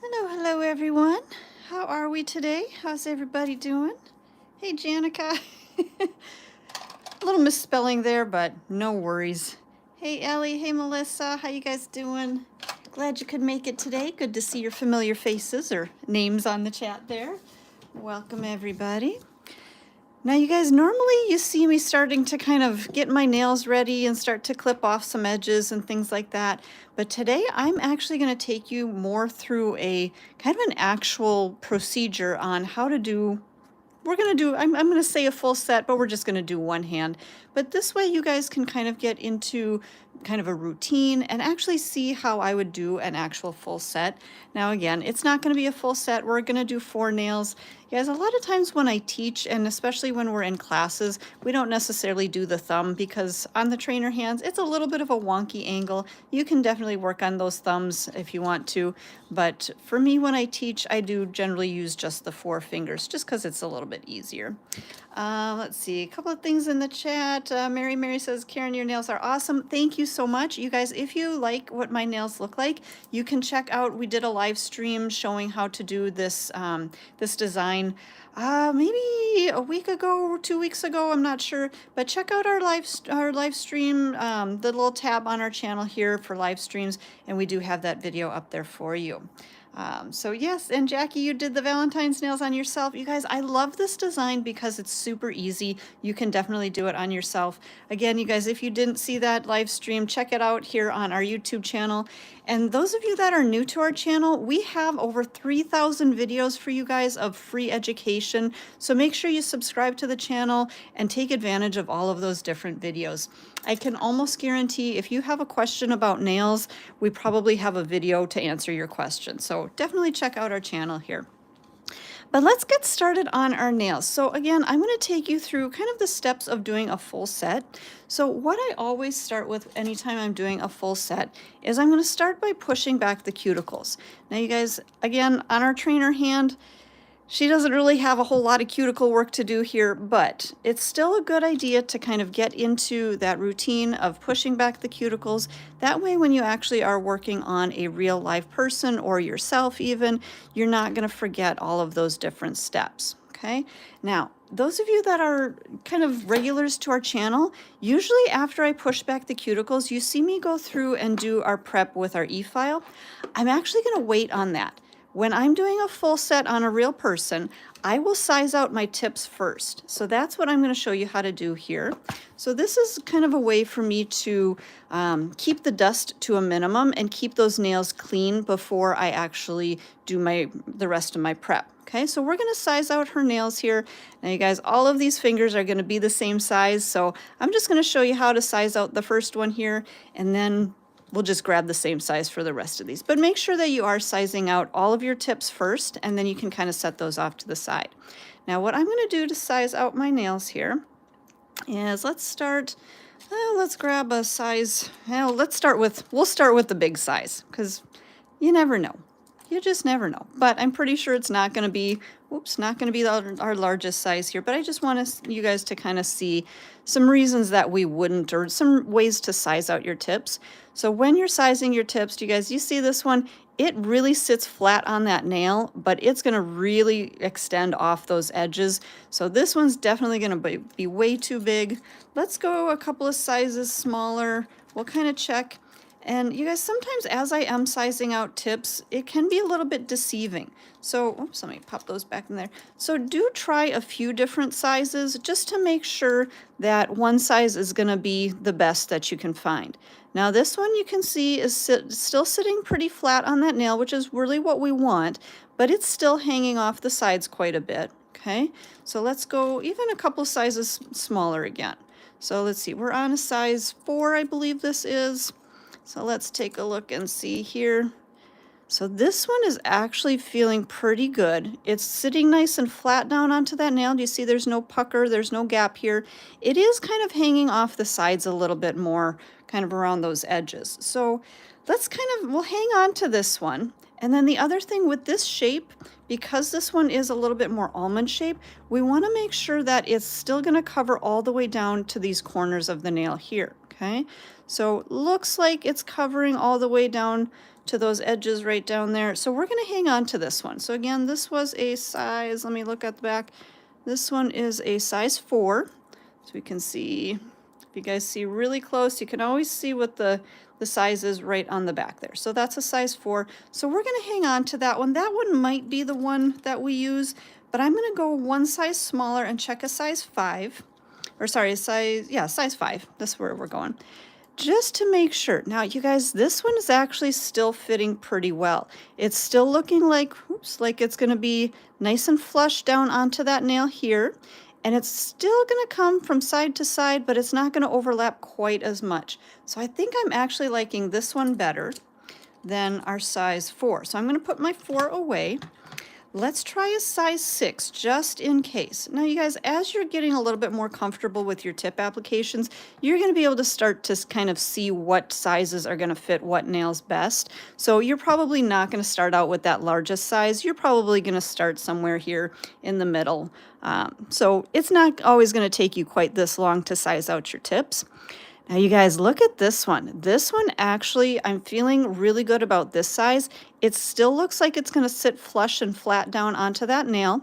Hello, hello everyone. How are we today? How's everybody doing? Hey Janica. A little misspelling there, but no worries. Hey Ellie, hey Melissa, how you guys doing? Glad you could make it today. Good to see your familiar faces or names on the chat there. Welcome everybody. Now you guys, normally you see me starting to kind of get my nails ready and start to clip off some edges and things like that. But today I'm actually going to take you more through a kind of an actual procedure on how to do, I'm going to say a full set, but we're just going to do one hand. But this way you guys can kind of get into kind of a routine and actually see how I would do an actual full set. Now again, it's not going to be a full set. We're going to do 4 nails. You guys, a lot of times when I teach, and especially when we're in classes, we don't necessarily do the thumb because on the trainer hands, it's a little bit of a wonky angle. You can definitely work on those thumbs if you want to, but for me, when I teach, I do generally use just the 4 fingers, just because it's a little bit easier. Let's see, a couple of things in the chat. Mary says, Karen, your nails are awesome. Thank you so much. You guys, if you like what my nails look like, you can check out, we did a live stream showing how to do this, this design maybe a week ago or 2 weeks ago, I'm not sure, but check out our live stream, the little tab on our channel here for live streams, and we do have that video up there for you. So yes, and Jackie, you did the Valentine's nails on yourself. You guys, I love this design because it's super easy. You can definitely do it on yourself. Again, you guys, if you didn't see that live stream, check it out here on our YouTube channel. And those of you that are new to our channel, we have over 3,000 videos for you guys of free education. So make sure you subscribe to the channel and take advantage of all of those different videos. I can almost guarantee if you have a question about nails, we probably have a video to answer your question. So definitely check out our channel here. But let's get started on our nails. So again, I'm going to take you through kind of the steps of doing a full set. So what I always start with anytime I'm doing a full set is I'm going to start by pushing back the cuticles. Now you guys, again, on our trainer hand, she doesn't really have a whole lot of cuticle work to do here, but it's still a good idea to kind of get into that routine of pushing back the cuticles. That way, when you actually are working on a real live person or yourself even, you're not going to forget all of those different steps, okay? Now, those of you that are kind of regulars to our channel, usually after I push back the cuticles, you see me go through and do our prep with our e-file. I'm actually going to wait on that. When I'm doing a full set on a real person, I will size out my tips first. So that's what I'm going to show you how to do here. So this is kind of a way for me to keep the dust to a minimum and keep those nails clean before I actually do the rest of my prep. Okay, so we're going to size out her nails here. Now you guys, all of these fingers are going to be the same size. So I'm just going to show you how to size out the first one here, and then we'll just grab the same size for the rest of these. But make sure that you are sizing out all of your tips first, and then you can kind of set those off to the side. Now what I'm going to do to size out my nails here is let's start, let's grab a size, we'll start with the big size, because you never know. You just never know. But I'm pretty sure it's not going to be, our largest size here. But I just want you guys to kind of see some reasons that we wouldn't, or some ways to size out your tips. So when you're sizing your tips, you guys, you see this one, it really sits flat on that nail, but it's going to really extend off those edges. So this one's definitely going to be way too big. Let's go a couple of sizes smaller. We'll kind of check. And you guys, sometimes as I am sizing out tips, it can be a little bit deceiving. So, oops, let me pop those back in there. So do try a few different sizes just to make sure that one size is going to be the best that you can find. Now this one you can see is still sitting pretty flat on that nail, which is really what we want, but it's still hanging off the sides quite a bit. Okay, so let's go even a couple sizes smaller again. So let's see, we're on a size 4, I believe this is. So let's take a look and see here. So this one is actually feeling pretty good. It's sitting nice and flat down onto that nail. Do you see there's no pucker, there's no gap here? It is kind of hanging off the sides a little bit more, kind of around those edges. So let's we'll hang on to this one. And then the other thing with this shape, because this one is a little bit more almond shape, we want to make sure that it's still going to cover all the way down to these corners of the nail here. Okay, so looks like it's covering all the way down to those edges right down there. So we're going to hang on to this one. So again, this was a size, let me look at the back. This one is a size 4. So we can see, if you guys see really close, you can always see what the size is right on the back there. So that's a size 4. So we're going to hang on to that one. That one might be the one that we use, but I'm going to go one size smaller and check a size 5. Or sorry, a size, yeah, size 5. That's where we're going. Just to make sure. Now, you guys, this one is actually still fitting pretty well. It's still looking like, oops, like it's going to be nice and flush down onto that nail here. And it's still going to come from side to side, but it's not going to overlap quite as much. So I think I'm actually liking this one better than our size 4. So I'm going to put my 4 away. Let's try a size 6 just in case. Now you guys, as you're getting a little bit more comfortable with your tip applications, you're going to be able to start to kind of see what sizes are going to fit what nails best. So you're probably not going to start out with that largest size. You're probably going to start somewhere here in the middle. So it's not always going to take you quite this long to size out your tips. Now you guys, look at this one. This one actually, I'm feeling really good about this size. It still looks like it's going to sit flush and flat down onto that nail,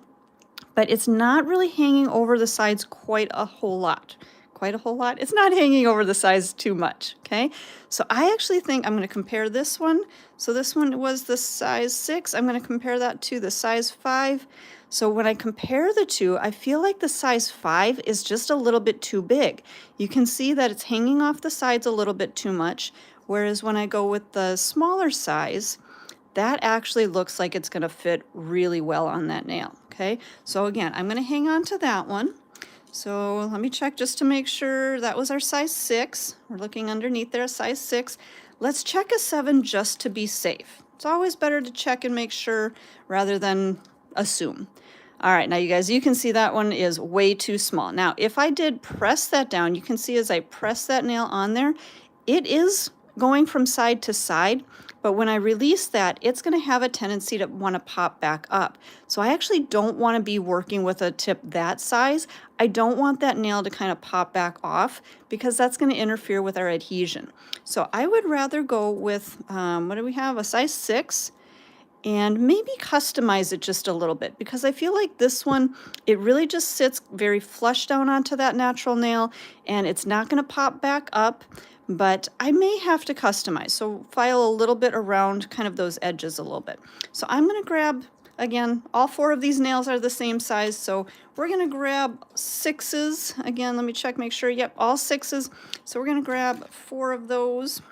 but it's not really hanging over the sides quite a whole lot. Quite a whole lot. It's not hanging over the sides too much, okay? So I actually think I'm going to compare this one. So this one was the size 6. I'm going to compare that to the size 5. So when I compare the two, I feel like the size 5 is just a little bit too big. You can see that it's hanging off the sides a little bit too much, whereas when I go with the smaller size, that actually looks like it's going to fit really well on that nail, okay? So again, I'm going to hang on to that one. So let me check just to make sure that was our size 6. We're looking underneath there, size 6. Let's check a 7 just to be safe. It's always better to check and make sure rather than assume. All right, now you guys, you can see that one is way too small. Now, if I did press that down, you can see as I press that nail on there, it is going from side to side, but when I release that, it's going to have a tendency to want to pop back up. So I actually don't want to be working with a tip that size. I don't want that nail to kind of pop back off because that's going to interfere with our adhesion. So I would rather go with, what do we have, a size 6? And maybe customize it just a little bit because I feel like this one, it really just sits very flush down onto that natural nail and it's not going to pop back up, but I may have to customize. So file a little bit around kind of those edges a little bit. So I'm going to grab, again, all 4 of these nails are the same size. So we're going to grab 6s. Again, let me check, make sure. Yep, all 6s. So we're going to grab 4 of those.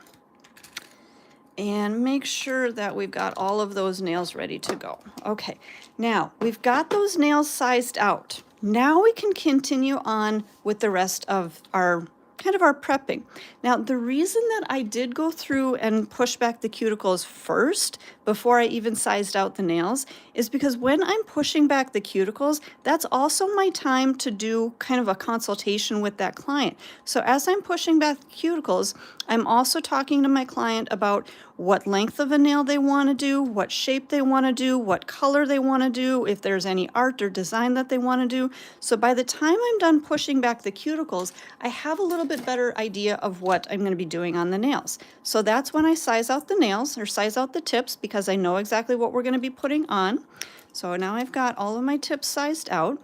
And make sure that we've got all of those nails ready to go. Okay, now we've got those nails sized out. Now we can continue on with the rest of our kind of our prepping. Now, the reason that I did go through and push back the cuticles first before I even sized out the nails is because when I'm pushing back the cuticles, that's also my time to do kind of a consultation with that client. So as I'm pushing back the cuticles, I'm also talking to my client about what length of a nail they want to do, what shape they want to do, what color they want to do, if there's any art or design that they want to do. So by the time I'm done pushing back the cuticles, I have a little bit better idea of what I'm going to be doing on the nails. So that's when I size out the nails or size out the tips because I know exactly what we're going to be putting on. So now I've got all of my tips sized out.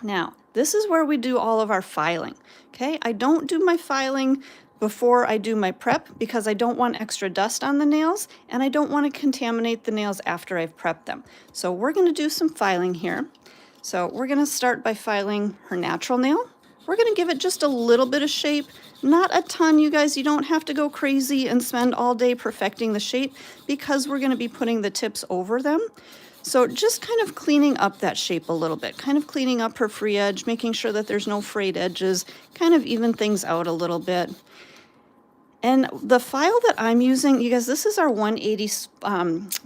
Now, this is where we do all of our filing. Okay, I don't do my filing before I do my prep because I don't want extra dust on the nails and I don't want to contaminate the nails after I've prepped them. So we're going to do some filing here. So we're going to start by filing her natural nail. We're going to give it just a little bit of shape, not a ton, you guys. You don't have to go crazy and spend all day perfecting the shape because we're going to be putting the tips over them. So just kind of cleaning up that shape a little bit, kind of cleaning up her free edge, making sure that there's no frayed edges, kind of even things out a little bit. And the file that I'm using, you guys, this is our 180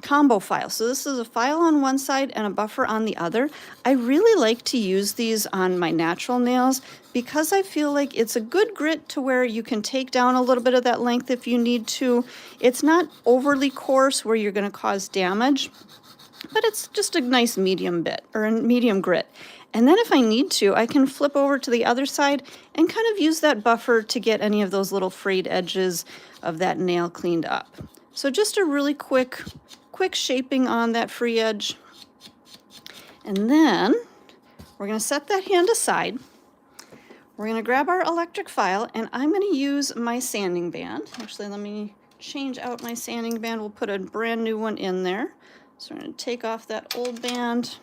combo file. So this is a file on one side and a buffer on the other. I really like to use these on my natural nails because I feel like it's a good grit to where you can take down a little bit of that length if you need to. It's not overly coarse where you're going to cause damage, but it's just a nice medium bit or a medium grit. And then if I need to, I can flip over to the other side and kind of use that buffer to get any of those little frayed edges of that nail cleaned up. So just a really quick shaping on that free edge. And then we're going to set that hand aside. We're going to grab our electric file, and I'm going to use my sanding band. Actually, let me change out my sanding band. We'll put a brand new one in there. So we're going to take off that old band.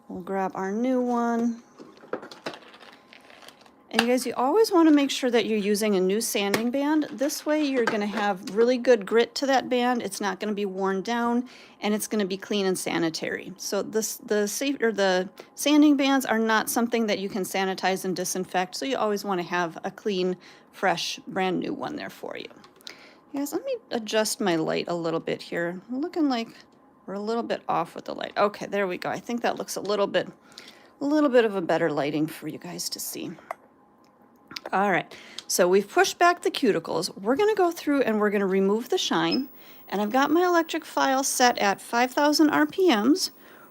We'll grab our new one. And you guys, you always want to make sure that you're using a new sanding band. This way you're going to have really good grit to that band. It's not going to be worn down, and it's going to be clean and sanitary. So the sanding bands are not something that you can sanitize and disinfect. So you always want to have a clean, fresh, brand new one there for you. Guys, let me adjust my light a little bit here. I'm looking like we're a little bit off with the light. Okay, there we go. I think that looks a little bit of a better lighting for you guys to see. All right, so we've pushed back the cuticles. We're going to go through and we're going to remove the shine. And I've got my electric file set at 5,000 RPMs.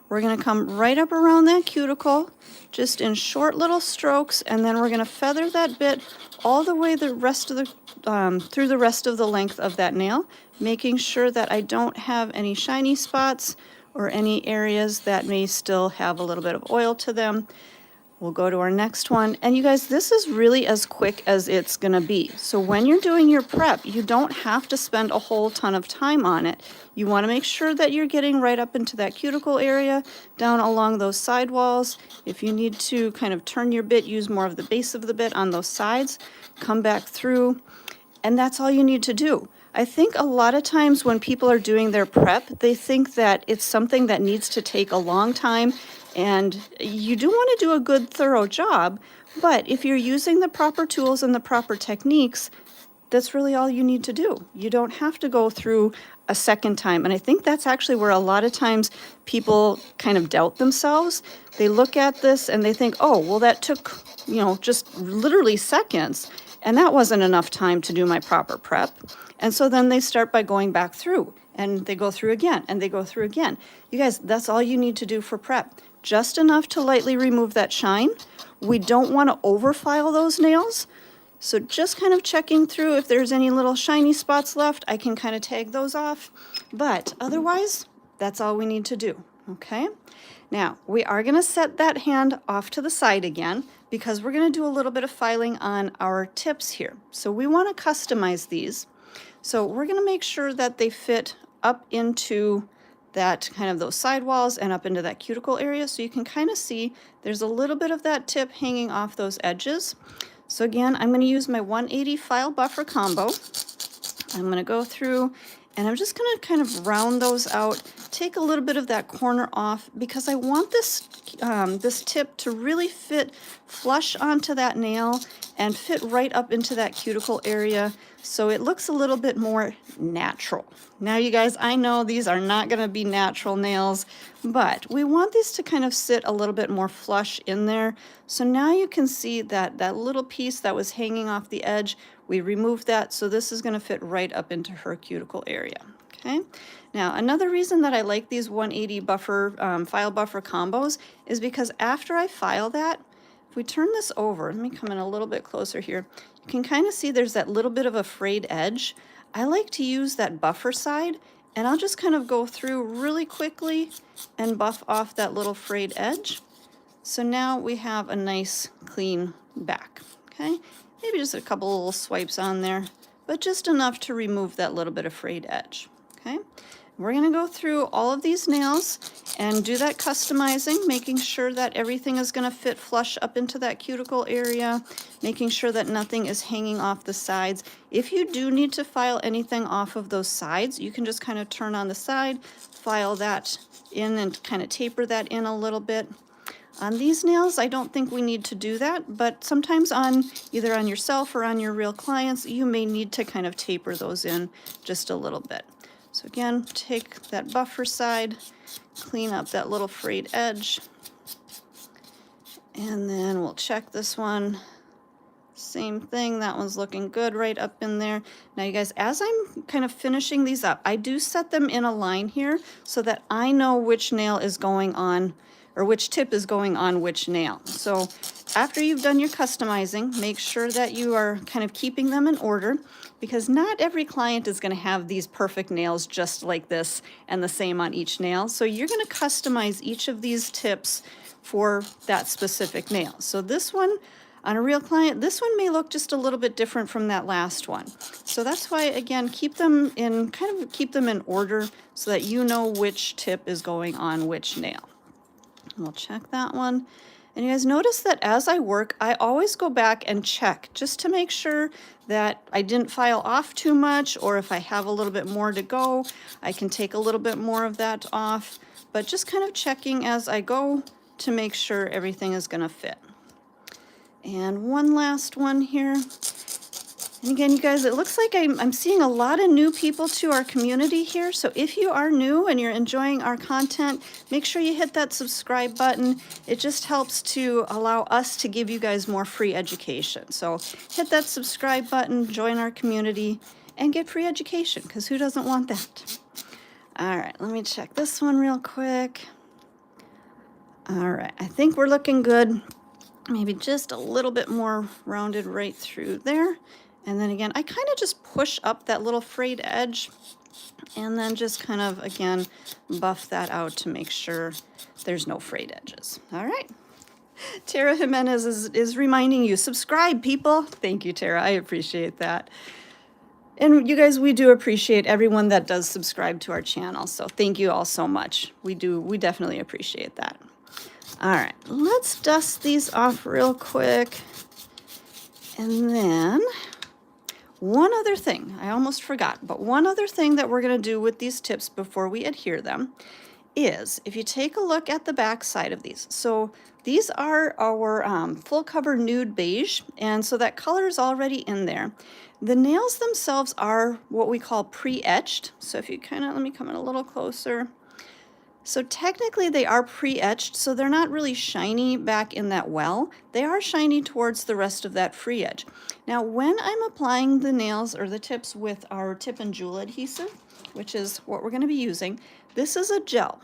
We're going to come right up around that cuticle, just in short little strokes, and then we're going to feather that bit all the way the rest of the through the rest of the length of that nail, making sure that I don't have any shiny spots or any areas that may still have a little bit of oil to them. We'll go to our next one. And you guys, this is really as quick as it's gonna be. So when you're doing your prep, you don't have to spend a whole ton of time on it. You wanna make sure that you're getting right up into that cuticle area, down along those side walls. If you need to kind of turn your bit, use more of the base of the bit on those sides, come back through, and that's all you need to do. I think a lot of times when people are doing their prep, they think that it's something that needs to take a long time. And you do want to do a good, thorough job, but if you're using the proper tools and the proper techniques, that's really all you need to do. You don't have to go through a second time. And I think that's actually where a lot of times people kind of doubt themselves. They look at this and they think, oh, well, that took, just literally seconds. And that wasn't enough time to do my proper prep. And so then they start by going back through, and they go through again, and they go through again. You guys, that's all you need to do for prep. Just enough to lightly remove that shine. We don't want to overfile those nails. So just kind of checking through if there's any little shiny spots left, I can kind of tag those off. But otherwise, that's all we need to do, okay? Now, we are going to set that hand off to the side again because we're going to do a little bit of filing on our tips here. So we want to customize these. So we're going to make sure that they fit up into that kind of those sidewalls and up into that cuticle area. So you can kind of see there's a little bit of that tip hanging off those edges. So again, I'm going to use my 180 file buffer combo. I'm going to go through and I'm just going to kind of round those out, take a little bit of that corner off because I want this, this tip to really fit flush onto that nail and fit right up into that cuticle area so it looks a little bit more natural. Now you guys, I know these are not going to be natural nails, but we want these to kind of sit a little bit more flush in there. So now you can see that that little piece that was hanging off the edge, we removed that, so this is going to fit right up into her cuticle area. Okay. Now another reason that I like these 180 buffer file buffer combos is because after I file that, if we turn this over, let me come in a little bit closer here, you can kind of see there's that little bit of a frayed edge. I like to use that buffer side, and I'll just kind of go through really quickly and buff off that little frayed edge. So now we have a nice clean back, okay? Maybe just a couple little swipes on there, but just enough to remove that little bit of frayed edge, okay? We're gonna go through all of these nails and do that customizing, making sure that everything is gonna fit flush up into that cuticle area, making sure that nothing is hanging off the sides. If you do need to file anything off of those sides, you can just kind of turn on the side, file that in and kind of taper that in a little bit. On these nails, I don't think we need to do that, but sometimes on either on yourself or on your real clients, you may need to kind of taper those in just a little bit. So again, take that buffer side, clean up that little frayed edge, and then we'll check this one. Same thing, that one's looking good right up in there. Now you guys, as I'm kind of finishing these up, I do set them in a line here so that I know which nail is going on, or which tip is going on which nail. So after you've done your customizing, make sure that you are kind of keeping them in order, because not every client is going to have these perfect nails just like this and the same on each nail. So you're going to customize each of these tips for that specific nail. So this one, on a real client, this one may look just a little bit different from that last one. So that's why, again, keep them in order so that you know which tip is going on which nail. We'll check that one. And you guys notice that as I work, I always go back and check just to make sure that I didn't file off too much, or if I have a little bit more to go, I can take a little bit more of that off. But just kind of checking as I go to make sure everything is going to fit. And one last one here. And again, you guys, it looks like I'm seeing a lot of new people to our community here. So if you are new and you're enjoying our content, make sure you hit that subscribe button. It just helps to allow us to give you guys more free education. So hit that subscribe button, join our community, and get free education, because who doesn't want that? All right, let me check this one real quick. All right, I think we're looking good. Maybe just a little bit more rounded right through there. And then again, I kind of just push up that little frayed edge and then just kind of, again, buff that out to make sure there's no frayed edges. All right. Tara Jimenez is reminding you, subscribe, people. Thank you, Tara. I appreciate that. And you guys, we do appreciate everyone that does subscribe to our channel. So thank you all so much. We definitely appreciate that. All right, let's dust these off real quick. And then one other thing, I almost forgot, but one other thing that we're going to do with these tips before we adhere them is, if you take a look at the back side of these. So these are our full cover nude beige, and so that color is already in there. The nails themselves are what we call pre-etched. So if you let me come in a little closer. So technically they are pre-etched, so they're not really shiny back in that well. They are shiny towards the rest of that free edge. Now, when I'm applying the nails or the tips with our tip and jewel adhesive, which is what we're going to be using, this is a gel.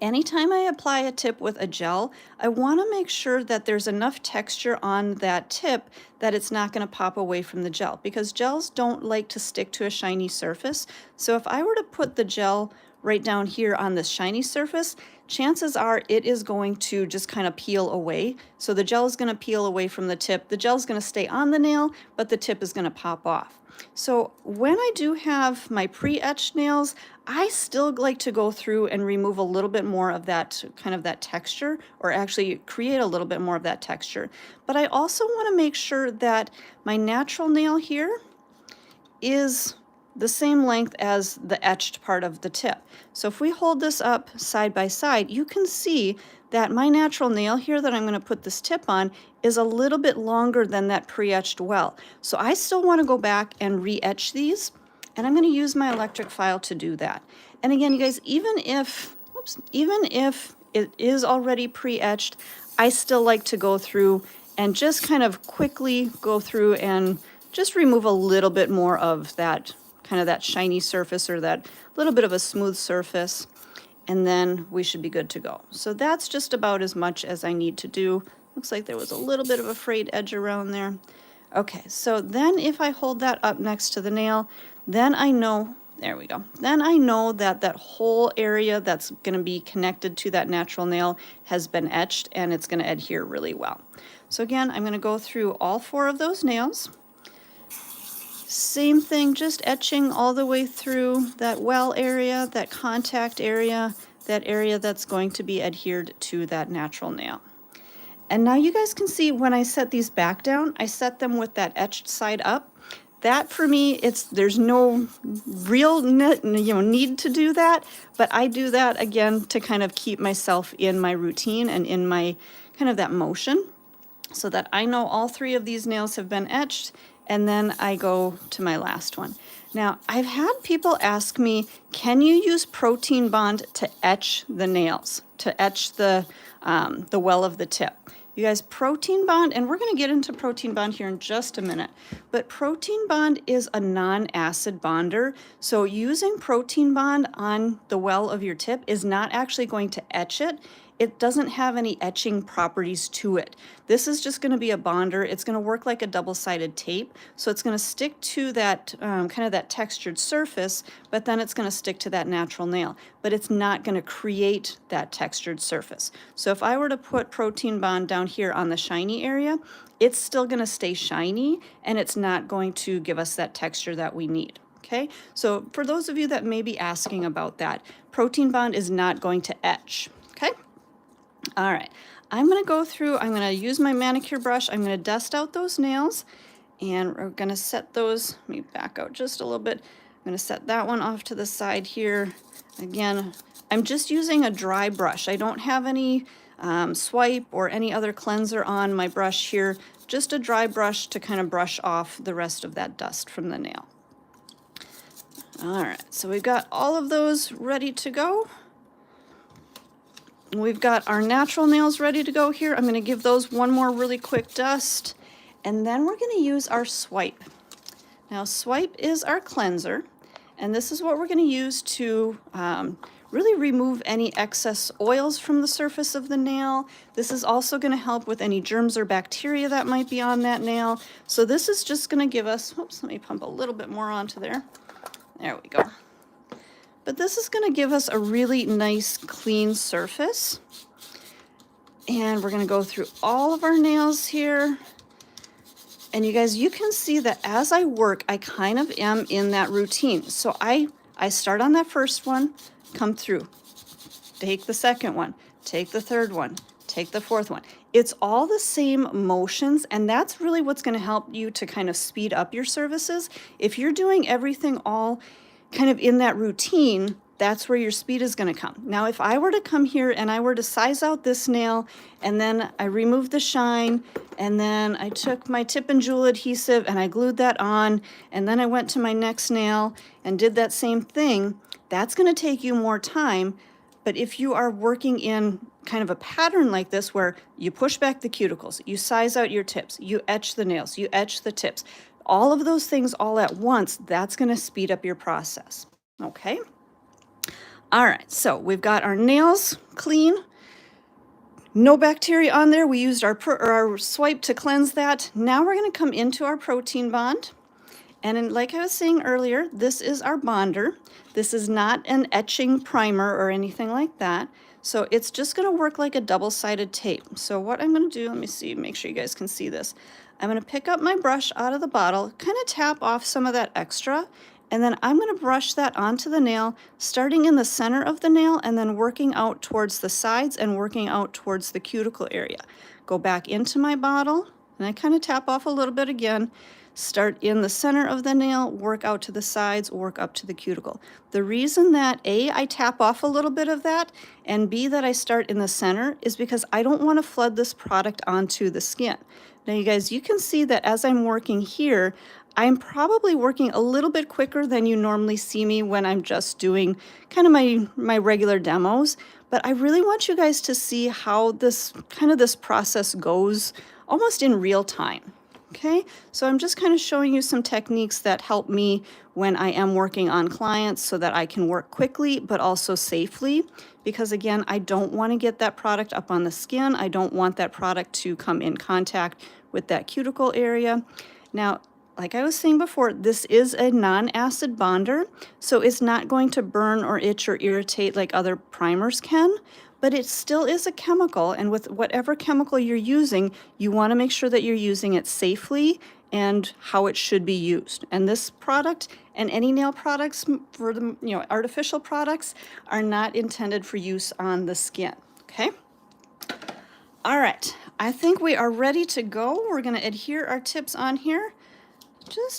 Anytime I apply a tip with a gel, I want to make sure that there's enough texture on that tip that it's not going to pop away from the gel, because gels don't like to stick to a shiny surface. So if I were to put the gel right down here on this shiny surface, chances are it is going to just kind of peel away. So the gel is going to peel away from the tip. The gel is going to stay on the nail, but the tip is going to pop off. So when I do have my pre-etched nails, I still like to go through and remove a little bit more of that kind of that texture, or actually create a little bit more of that texture. But I also want to make sure that my natural nail here is the same length as the etched part of the tip. So if we hold this up side by side, you can see that my natural nail here that I'm going to put this tip on is a little bit longer than that pre-etched well. So I still want to go back and re-etch these, and I'm going to use my electric file to do that. And again, you guys, even if it is already pre-etched, I still like to go through and just kind of quickly go through and just remove a little bit more of that kind of that shiny surface, or that little bit of a smooth surface, and then we should be good to go. So that's just about as much as I need to do. Looks like there was a little bit of a frayed edge around there. Okay, so then if I hold that up next to the nail, then I know, there we go, then I know that that whole area that's going to be connected to that natural nail has been etched, and it's going to adhere really well. So again, I'm going to go through all 4 of those nails. Same thing, just etching all the way through that well area, that contact area, that area that's going to be adhered to that natural nail. And now you guys can see when I set these back down, I set them with that etched side up. That for me, there's no real need to do that, but I do that again to kind of keep myself in my routine and in my kind of that motion, so that I know all 3 of these nails have been etched. And then I go to my last one. Now, I've had people ask me, can you use protein bond to etch the nails, to etch the well of the tip? You guys, protein bond, and we're going to get into protein bond here in just a minute, but protein bond is a non-acid bonder. So using protein bond on the well of your tip is not actually going to etch it. it doesn't have any etching properties to it. This is just going to be a bonder. It's going to work like a double-sided tape, so it's going to stick to that kind of that textured surface, but then it's going to stick to that natural nail, but it's not going to create that textured surface. So if I were to put Protein Bond down here on the shiny area, it's still going to stay shiny, and it's not going to give us that texture that we need. Okay, so for those of you that may be asking about that, Protein Bond is not going to etch. Okay, all right, I'm going to go through, I'm going to use my manicure brush, I'm going to dust out those nails, and we're going to set those, let me back out just a little bit, I'm going to set that one off to the side here. Again, I'm just using a dry brush. I don't have any swipe or any other cleanser on my brush here, just a dry brush to kind of brush off the rest of that dust from the nail. All right, so we've got all of those ready to go. We've got our natural nails ready to go here. I'm going to give those one more really quick dust, and then we're going to use our swipe. Now, swipe is our cleanser, and this is what we're going to use to really remove any excess oils from the surface of the nail. This is also going to help with any germs or bacteria that might be on that nail. So this is just going to give us, oops, let me pump a little bit more onto there. There we go. But this is going to give us a really nice clean surface. And we're going to go through all of our nails here. And you guys, you can see that as I work, I kind of am in that routine. So I start on that first one, come through, take the second one, take the third one, take the fourth one. It's all the same motions, and that's really what's going to help you to kind of speed up your services. If you're doing everything all kind of in that routine, that's where your speed is going to come. Now, if I were to come here and I were to size out this nail, and then I removed the shine, and then I took my tip and jewel adhesive and I glued that on, and then I went to my next nail and did that same thing, that's going to take you more time. But if you are working in kind of a pattern like this where you push back the cuticles, you size out your tips, you etch the nails, you etch the tips, all of those things all at once, that's going to speed up your process. Okay? All right, so we've got our nails clean, no bacteria on there. We used our swipe to cleanse that. Now we're going to come into our Protein Bond. And like I was saying earlier, this is our bonder. This is not an etching primer or anything like that. So it's just going to work like a double-sided tape. So what I'm going to do, let me see, make sure you guys can see this. I'm going to pick up my brush out of the bottle, kind of tap off some of that extra, and then I'm going to brush that onto the nail, starting in the center of the nail and then working out towards the sides and working out towards the cuticle area. Go back into my bottle, and I kind of tap off a little bit again. Start in the center of the nail, work out to the sides, work up to the cuticle. The reason that A, I tap off a little bit of that, and B, that I start in the center is because I don't want to flood this product onto the skin. Now you guys, you can see that as I'm working here, I'm probably working a little bit quicker than you normally see me when I'm just doing kind of my regular demos. But I really want you guys to see how this process goes almost in real time. Okay, so I'm just kind of showing you some techniques that help me when I am working on clients so that I can work quickly but also safely, because again, I don't want to get that product up on the skin. I don't want that product to come in contact with that cuticle area. Now, like I was saying before, this is a non-acid bonder, so it's not going to burn or itch or irritate like other primers can. But it still is a chemical, and with whatever chemical you're using, you want to make sure that you're using it safely and how it should be used. And this product and any nail products for the artificial products are not intended for use on the skin. Okay? All right, I think we are ready to go. We're going to adhere our tips on here.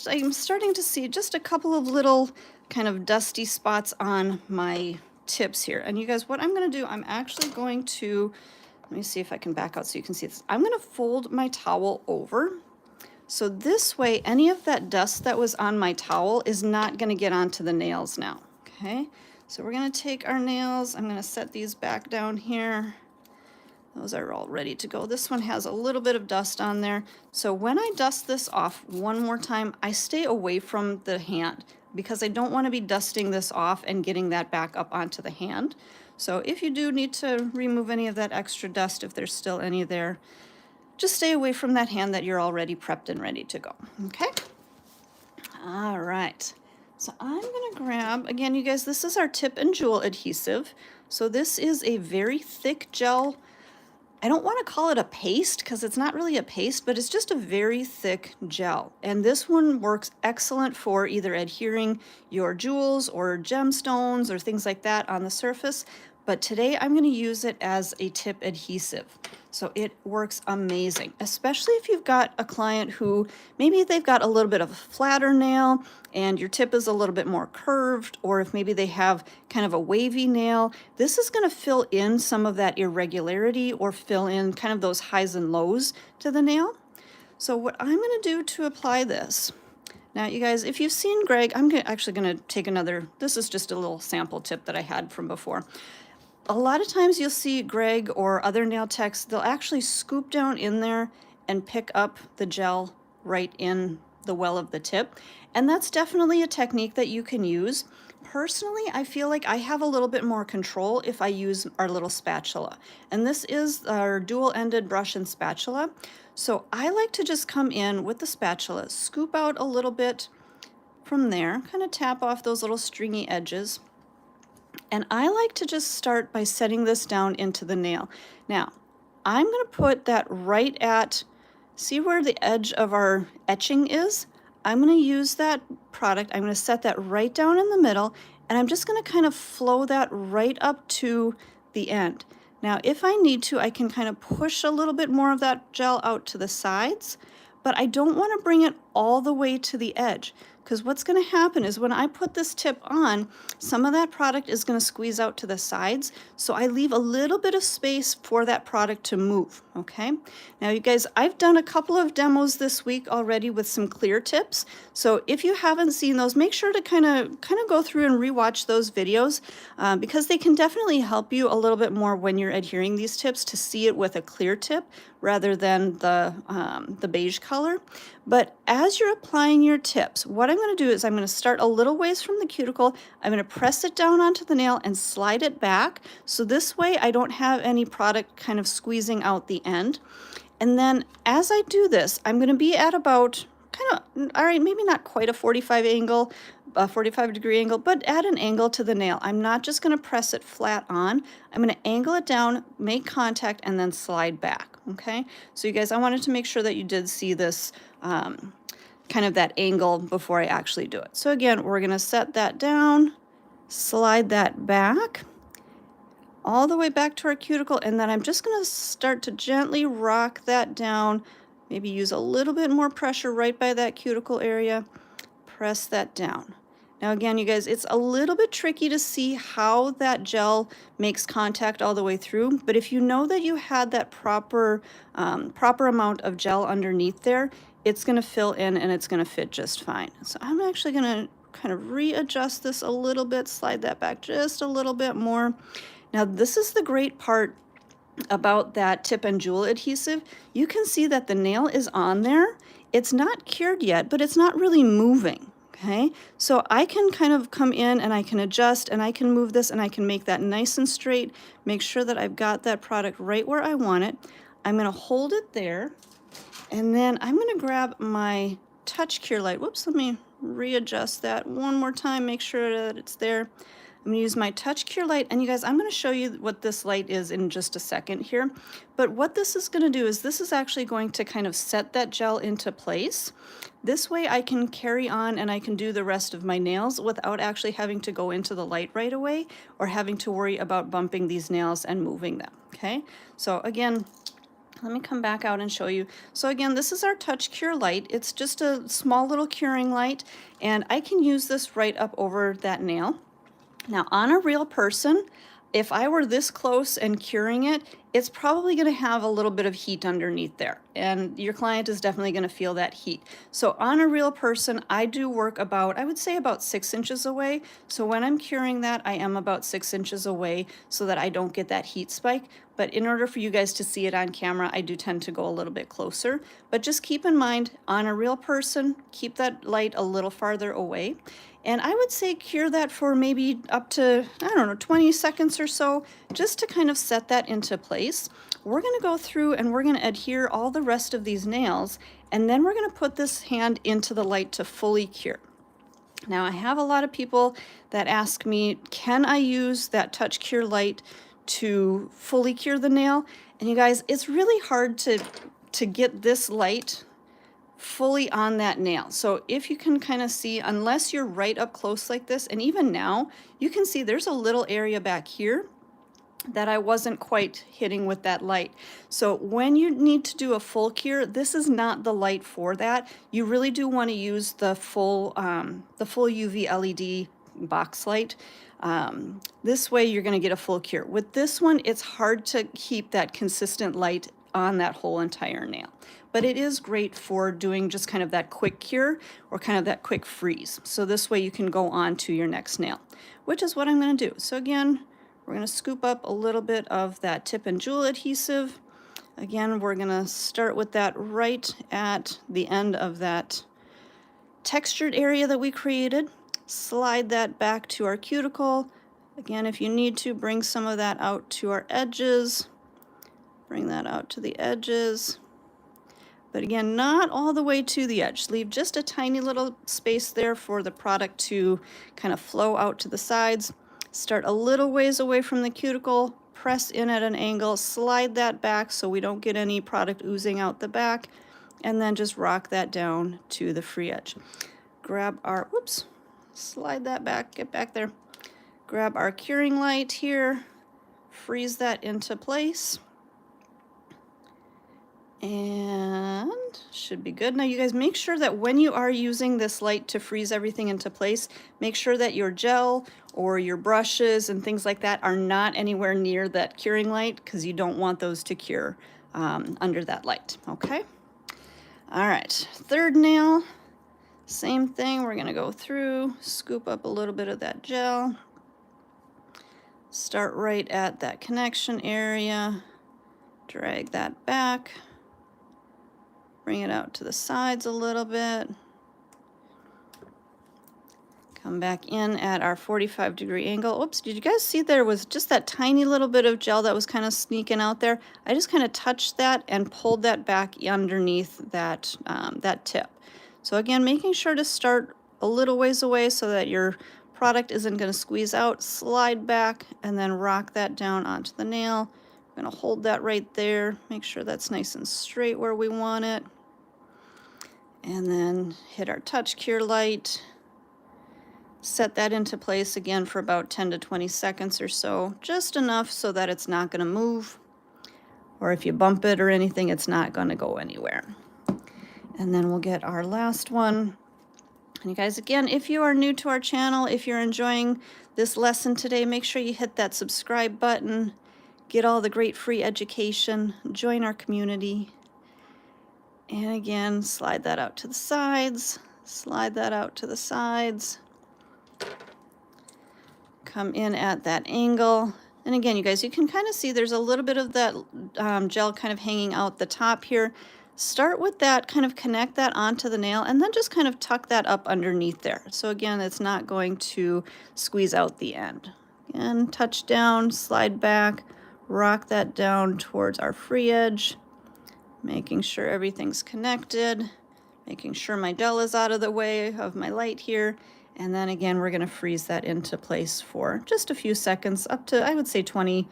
I'm starting to see just a couple of little kind of dusty spots on my tips here. And you guys, what I'm going to do, I'm actually going to, let me see if I can back out so you can see this. I'm going to fold my towel over. So this way, any of that dust that was on my towel is not going to get onto the nails now. Okay, so we're going to take our nails. I'm going to set these back down here. Those are all ready to go. This one has a little bit of dust on there. So when I dust this off one more time, I stay away from the hand because I don't want to be dusting this off and getting that back up onto the hand. So if you do need to remove any of that extra dust, if there's still any there, just stay away from that hand that you're already prepped and ready to go, okay? All right, so I'm gonna grab, again, you guys, this is our tip and jewel adhesive. So this is a very thick gel. I don't want to call it a paste because it's not really a paste, but it's just a very thick gel. And this one works excellent for either adhering your jewels or gemstones or things like that on the surface. But today I'm going to use it as a tip adhesive. So it works amazing, especially if you've got a client who maybe they've got a little bit of a flatter nail and your tip is a little bit more curved, or if maybe they have kind of a wavy nail. This is going to fill in some of that irregularity or fill in kind of those highs and lows to the nail. So what I'm going to do to apply this, now you guys, if you've seen Greg, I'm actually going to take another, this is just a little sample tip that I had from before. A lot of times you'll see Greg or other nail techs, they'll actually scoop down in there and pick up the gel right in the well of the tip. And that's definitely a technique that you can use. Personally, I feel like I have a little bit more control if I use our little spatula. And this is our dual-ended brush and spatula. So I like to just come in with the spatula, scoop out a little bit from there, kind of tap off those little stringy edges. And I like to just start by setting this down into the nail. Now, I'm going to put that right at, see where the edge of our etching is? I'm going to use that product, I'm going to set that right down in the middle, and I'm just going to kind of flow that right up to the end. Now, if I need to, I can kind of push a little bit more of that gel out to the sides, but I don't want to bring it all the way to the edge. Because what's going to happen is when I put this tip on, some of that product is going to squeeze out to the sides. So I leave a little bit of space for that product to move, okay? Now you guys, I've done a couple of demos this week already with some clear tips. So if you haven't seen those, make sure to kind of go through and rewatch those videos because they can definitely help you a little bit more when you're adhering these tips to see it with a clear tip rather than the beige color. But as you're applying your tips, what I'm going to do is I'm going to start a little ways from the cuticle. I'm going to press it down onto the nail and slide it back. So this way I don't have any product kind of squeezing out the end. And then as I do this, I'm going to be at about kind of, all right, maybe not quite a 45 degree angle, but at an angle to the nail. I'm not just going to press it flat on. I'm going to angle it down, make contact, and then slide back, okay? So you guys, I wanted to make sure that you did see this kind of that angle before I actually do it. So again, we're going to set that down, slide that back, all the way back to our cuticle, and then I'm just going to start to gently rock that down, maybe use a little bit more pressure right by that cuticle area, press that down. Now again, you guys, it's a little bit tricky to see how that gel makes contact all the way through, but if you know that you had that proper amount of gel underneath there, it's going to fill in and it's going to fit just fine. So I'm actually going to kind of readjust this a little bit, slide that back just a little bit more. Now this is the great part about that tip and jewel adhesive. You can see that the nail is on there. It's not cured yet, but it's not really moving. Okay, so I can kind of come in and I can adjust and I can move this and I can make that nice and straight, make sure that I've got that product right where I want it. I'm going to hold it there, and then I'm going to grab my touch cure light. Whoops, let me readjust that one more time, make sure that it's there. I'm going to use my touch cure light, and you guys, I'm going to show you what this light is in just a second here. But what this is going to do is this is actually going to kind of set that gel into place. This way I can carry on and I can do the rest of my nails without actually having to go into the light right away or having to worry about bumping these nails and moving them, okay? So again, let me come back out and show you. So again, this is our touch cure light. It's just a small little curing light, and I can use this right up over that nail. Now on a real person, if I were this close and curing it, it's probably going to have a little bit of heat underneath there, and your client is definitely going to feel that heat. So on a real person, I do work about, I would say about 6 inches away. So when I'm curing that, I am about 6 inches away so that I don't get that heat spike. But in order for you guys to see it on camera, I do tend to go a little bit closer. But just keep in mind, on a real person, keep that light a little farther away. And I would say cure that for maybe up to, I don't know, 20 seconds or so, just to kind of set that into place. We're going to go through and we're going to adhere all the rest of these nails, and then we're going to put this hand into the light to fully cure. Now, I have a lot of people that ask me, can I use that touch cure light to fully cure the nail? And you guys, it's really hard to get this light fully on that nail. So if you can kind of see, unless you're right up close like this, and even now you can see there's a little area back here that I wasn't quite hitting with that light. So when you need to do a full cure, this is not the light for that. You really do want to use the full UV LED box light. This way you're going to get a full cure. With this one, it's hard to keep that consistent light on that whole entire nail. But it is great for doing just kind of that quick cure or kind of that quick freeze. So this way you can go on to your next nail, which is what I'm going to do. So again, we're going to scoop up a little bit of that tip and jewel adhesive. Again, we're going to start with that right at the end of that textured area that we created. Slide that back to our cuticle. Again, if you need to, bring some of that out to our edges. Bring that out to the edges. But again, not all the way to the edge. Leave just a tiny little space there for the product to kind of flow out to the sides. Start a little ways away from the cuticle, press in at an angle, slide that back so we don't get any product oozing out the back, and then just rock that down to the free edge. Grab our, whoops, slide that back, get back there. Grab our curing light here, freeze that into place. And should be good. Now you guys, make sure that when you are using this light to freeze everything into place, make sure that your gel or your brushes and things like that are not anywhere near that curing light, because you don't want those to cure under that light. Okay. All right, third nail, same thing. We're going to go through, scoop up a little bit of that gel, start right at that connection area, drag that back. Bring it out to the sides a little bit. Come back in at our 45-degree angle. Oops, did you guys see there was just that tiny little bit of gel that was kind of sneaking out there? I just kind of touched that and pulled that back underneath that, that tip. So again, making sure to start a little ways away so that your product isn't going to squeeze out. Slide back and then rock that down onto the nail. I'm going to hold that right there. Make sure that's nice and straight where we want it. And then hit our touch cure light. Set that into place again for about 10 to 20 seconds or so. Just enough so that it's not going to move. Or if you bump it or anything, it's not going to go anywhere. And then we'll get our last one. And you guys, again, if you are new to our channel, if you're enjoying this lesson today, make sure you hit that subscribe button. Get all the great free education. Join our community. And again, slide that out to the sides. Slide that out to the sides. Come in at that angle. And again, you guys, you can kind of see there's a little bit of that gel kind of hanging out the top here. Start with that, kind of connect that onto the nail, and then just kind of tuck that up underneath there. So again, it's not going to squeeze out the end. Again, touch down, slide back, rock that down towards our free edge, making sure everything's connected, making sure my gel is out of the way of my light here. And then again, we're going to freeze that into place for just a few seconds, up to, I would say 20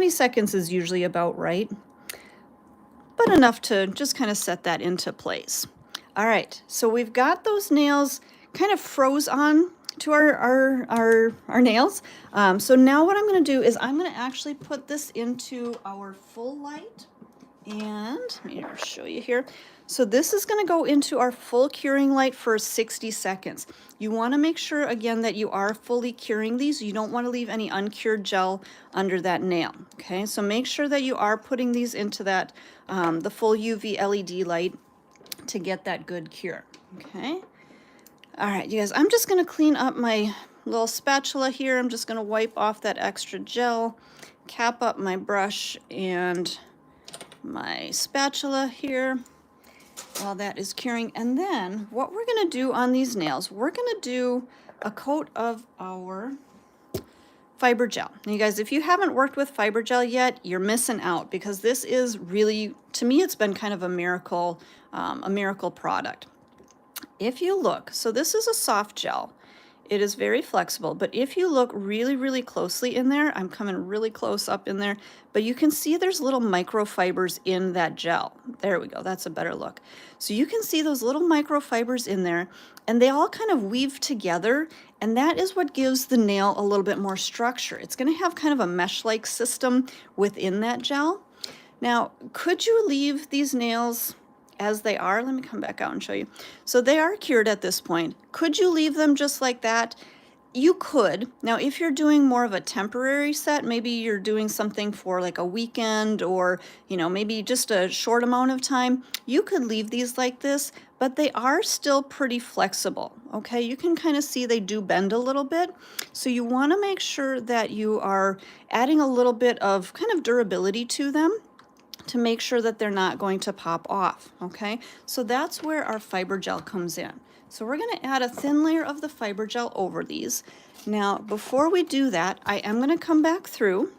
seconds is usually about right, but enough to just kind of set that into place. All right, so we've got those nails kind of froze on to our nails. So now what I'm going to do is I'm going to actually put this into our full light. And let me show you here. So this is going to go into our full curing light for 60 seconds. You want to make sure, again, that you are fully curing these. You don't want to leave any uncured gel under that nail. Okay, so make sure that you are putting these into that, the full UV LED light to get that good cure. Okay. All right, you guys, I'm just going to clean up my little spatula here. I'm just going to wipe off that extra gel, cap up my brush and my spatula here while that is curing. And then what we're going to do on these nails, we're going to do a coat of our fiber gel. Now, you guys, if you haven't worked with fiber gel yet, you're missing out, because this is really, to me, it's been kind of a miracle product. If you look, so this is a soft gel. It is very flexible, but if you look really, really closely in there, I'm coming really close up in there, but you can see there's little microfibers in that gel. There we go, that's a better look. So you can see those little microfibers in there, and they all kind of weave together, and that is what gives the nail a little bit more structure. It's gonna have kind of a mesh-like system within that gel. Now, could you leave these nails as they are? Let me come back out and show you. So they are cured at this point. Could you leave them just like that? You could. Now, if you're doing more of a temporary set, maybe you're doing something for like a weekend, or, you know, maybe just a short amount of time, you could leave these like this, but they are still pretty flexible. Okay, you can kind of see they do bend a little bit. So you want to make sure that you are adding a little bit of kind of durability to them, to make sure that they're not going to pop off. Okay, so that's where our fiber gel comes in. So we're going to add a thin layer of the fiber gel over these. Now, before we do that, I am going to come back through.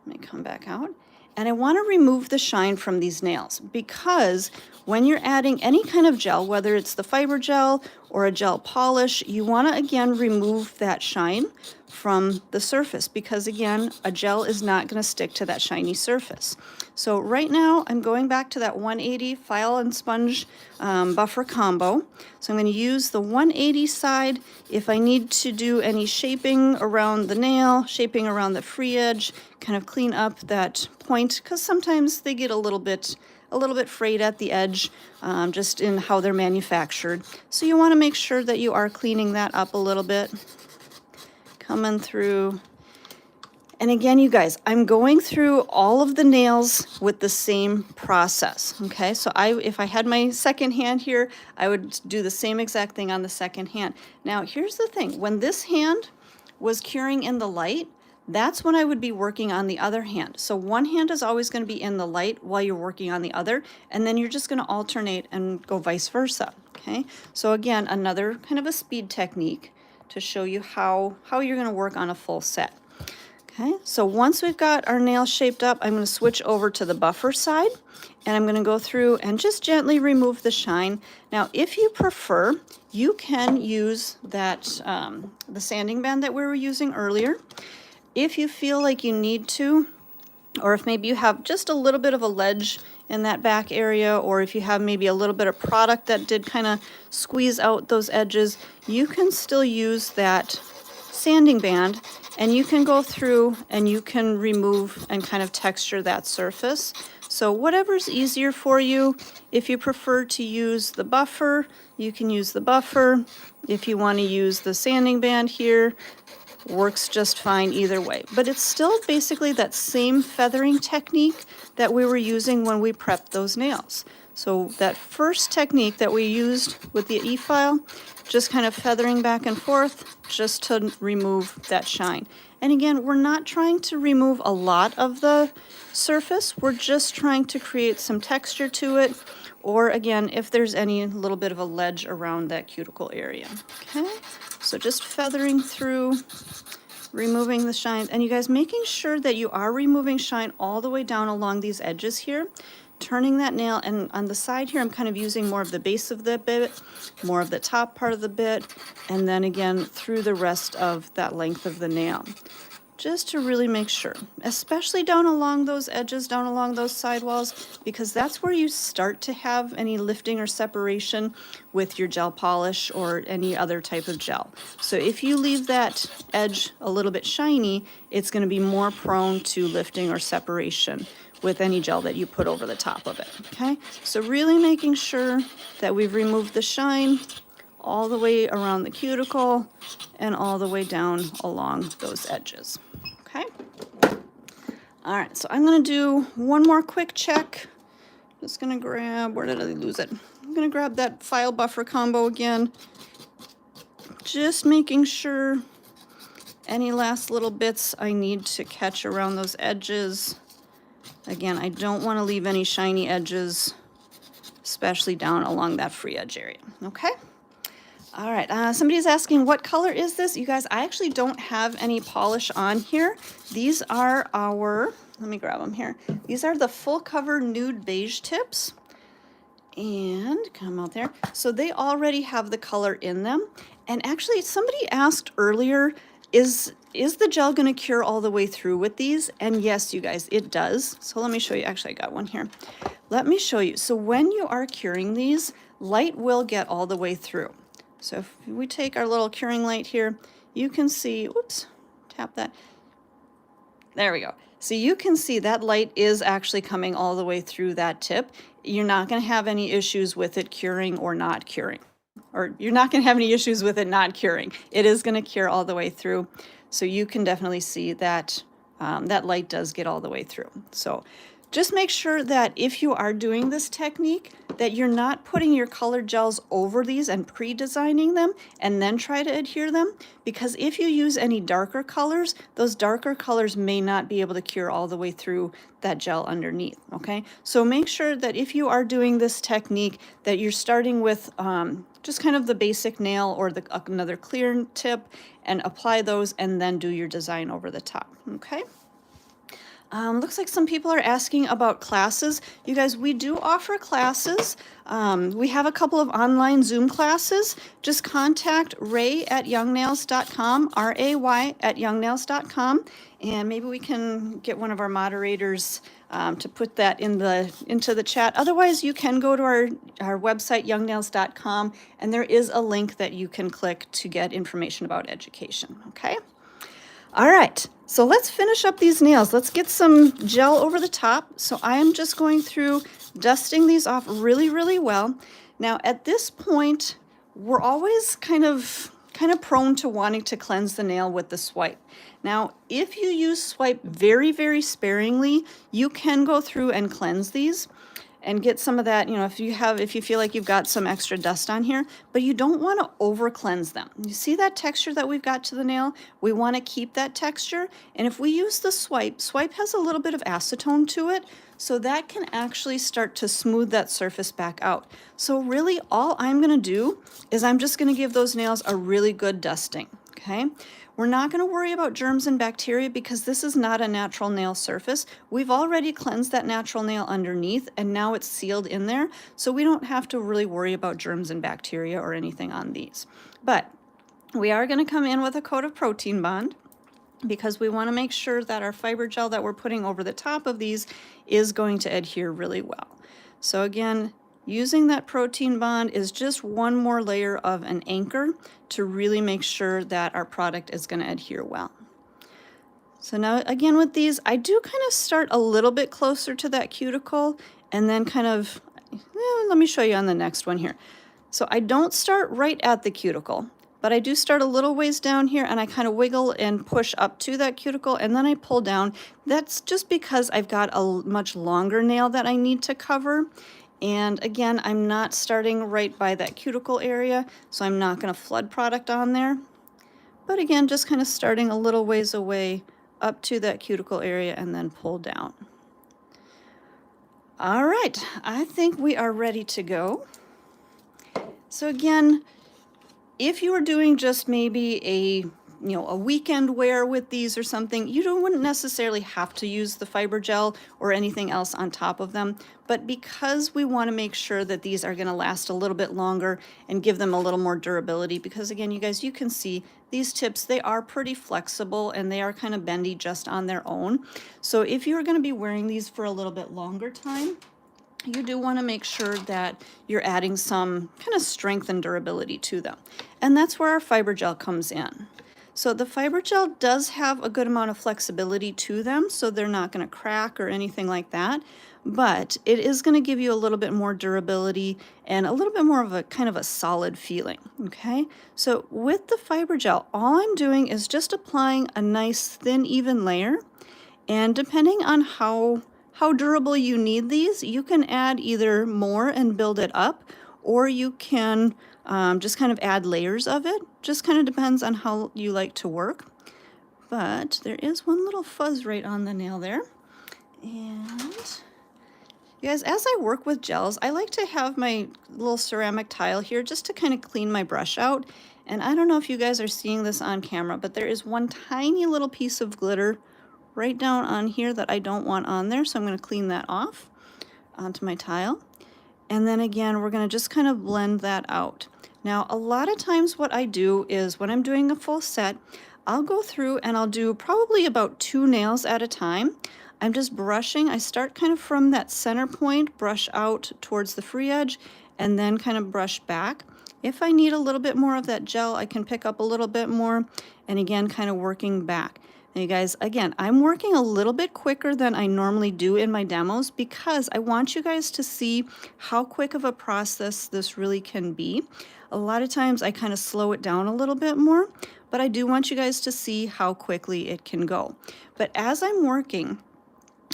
Let me come back out. And I want to remove the shine from these nails, because when you're adding any kind of gel, whether it's the fiber gel or a gel polish, you want to, again, remove that shine from the surface, because, again, a gel is not going to stick to that shiny surface. So right now, I'm going back to that 180 file and sponge buffer combo. So I'm going to use the 180 side if I need to do any shaping around the nail, shaping around the free edge, kind of clean up that point, because sometimes they get a little bit frayed at the edge, just in how they're manufactured. So you want to make sure that you are cleaning that up a little bit, coming through. And again, you guys, I'm going through all of the nails with the same process. Okay, so if I had my second hand here, I would do the same exact thing on the second hand. Now, here's the thing: when this hand was curing in the light, that's when I would be working on the other hand. So one hand is always going to be in the light while you're working on the other, and then you're just going to alternate and go vice versa. Okay, so again, another kind of a speed technique to show you how you're going to work on a full set. Okay, so once we've got our nail shaped up, I'm going to switch over to the buffer side, and I'm going to go through and just gently remove the shine. Now, if you prefer, you can use that the sanding band that we were using earlier. If you feel like you need to, or if maybe you have just a little bit of a ledge in that back area, or if you have maybe a little bit of product that did kind of squeeze out those edges, you can still use that sanding band, and you can go through and you can remove and kind of texture that surface. So whatever's easier for you. If you prefer to use the buffer, you can use the buffer. If you want to use the sanding band here, works just fine either way. But it's still basically that same feathering technique that we were using when we prepped those nails. So that first technique that we used with the E-file, just kind of feathering back and forth just to remove that shine. And again, we're not trying to remove a lot of the surface. We're just trying to create some texture to it, or again, if there's any little bit of a ledge around that cuticle area. Okay, so just feathering through, removing the shine. And you guys, making sure that you are removing shine all the way down along these edges here, turning that nail, and on the side here, I'm kind of using more of the base of the bit, more of the top part of the bit, and then again through the rest of that length of the nail, just to really make sure, especially down along those edges, down along those sidewalls, because that's where you start to have any lifting or separation with your gel polish or any other type of gel. So if you leave that edge a little bit shiny, it's going to be more prone to lifting or separation with any gel that you put over the top of it, okay? So really making sure that we've removed the shine all the way around the cuticle and all the way down along those edges, okay? All right, so I'm gonna do one more quick check. Just gonna grab, where did I lose it? I'm gonna grab that file buffer combo again. Just making sure any last little bits I need to catch around those edges. Again, I don't want to leave any shiny edges, especially down along that free edge area, okay? All right, somebody's asking, what color is this? You guys, I actually don't have any polish on here. These are our, let me grab them here. These are the full cover nude beige tips. And come out there. So they already have the color in them. And actually, somebody asked earlier, is the gel going to cure all the way through with these? And yes, you guys, it does. So let me show you. Actually, I got one here. Let me show you. So when you are curing these, light will get all the way through. So if we take our little curing light here, you can see, whoops, tap that. There we go. So you can see that light is actually coming all the way through that tip. You're not going to have any issues with it curing or not curing. Or you're not going to have any issues with it not curing. It is going to cure all the way through. So you can definitely see that that light does get all the way through. So just make sure that if you are doing this technique, that you're not putting your colored gels over these and pre-designing them and then try to adhere them, because if you use any darker colors, those darker colors may not be able to cure all the way through that gel underneath, okay? So make sure that if you are doing this technique, that you're starting with just kind of the basic nail or another clear tip and apply those and then do your design over the top, okay? Looks like some people are asking about classes. You guys, we do offer classes. We have a couple of online Zoom classes. Just contact ray@youngnails.com, ray@youngnails.com, and maybe we can get one of our moderators to put that into the chat. Otherwise, you can go to our website, youngnails.com, and there is a link that you can click to get information about education, okay? All right, so let's finish up these nails. Let's get some gel over the top. So I am just going through dusting these off really, really well. Now at this point, we're always kind of prone to wanting to cleanse the nail with the swipe. Now, if you use swipe very, very sparingly, you can go through and cleanse these and get some of that, you know, if you feel like you've got some extra dust on here, but you don't want to over cleanse them. You see that texture that we've got to the nail? We want to keep that texture. And if we use the swipe has a little bit of acetone to it, so that can actually start to smooth that surface back out. So really all I'm going to do is I'm just going to give those nails a really good dusting, okay? We're not going to worry about germs and bacteria because this is not a natural nail surface. We've already cleansed that natural nail underneath and now it's sealed in there, so we don't have to really worry about germs and bacteria or anything on these. But we are going to come in with a coat of protein bond because we want to make sure that our fiber gel that we're putting over the top of these is going to adhere really well. So again, using that protein bond is just one more layer of an anchor to really make sure that our product is going to adhere well. So now again with these, I do kind of start a little bit closer to that cuticle and then kind of, let me show you on the next one here. So I don't start right at the cuticle, but I do start a little ways down here and I kind of wiggle and push up to that cuticle and then I pull down. That's just because I've got a much longer nail that I need to cover. And again, I'm not starting right by that cuticle area, so I'm not going to flood product on there. But again, just kind of starting a little ways away up to that cuticle area and then pull down. All right, I think we are ready to go. So again, if you were doing just maybe a weekend wear with these or something, wouldn't necessarily have to use the fiber gel or anything else on top of them. But because we want to make sure that these are going to last a little bit longer and give them a little more durability, because again, you guys, you can see these tips, they are pretty flexible and they are kind of bendy just on their own. So if you're going to be wearing these for a little bit longer time, you do want to make sure that you're adding some kind of strength and durability to them. And that's where our fiber gel comes in. So the fiber gel does have a good amount of flexibility to them, so they're not going to crack or anything like that, but it is going to give you a little bit more durability and a little bit more of a kind of a solid feeling, okay? So with the fiber gel, all I'm doing is just applying a nice thin, even layer, and depending on how durable you need these, you can add either more and build it up, or you can just kind of add layers of it. Just kind of depends on how you like to work. But there is one little fuzz right on the nail there. And you guys, as I work with gels, I like to have my little ceramic tile here just to kind of clean my brush out. And I don't know if you guys are seeing this on camera, but there is one tiny little piece of glitter right down on here that I don't want on there, so I'm going to clean that off onto my tile. And then again, we're going to just kind of blend that out. Now, a lot of times what I do is when I'm doing a full set, I'll go through and I'll do probably about 2 nails at a time. I'm just brushing. I start kind of from that center point, brush out towards the free edge, and then kind of brush back. If I need a little bit more of that gel, I can pick up a little bit more, and again, kind of working back. Now you guys, again, I'm working a little bit quicker than I normally do in my demos because I want you guys to see how quick of a process this really can be. A lot of times I kind of slow it down a little bit more, but I do want you guys to see how quickly it can go. But as I'm working,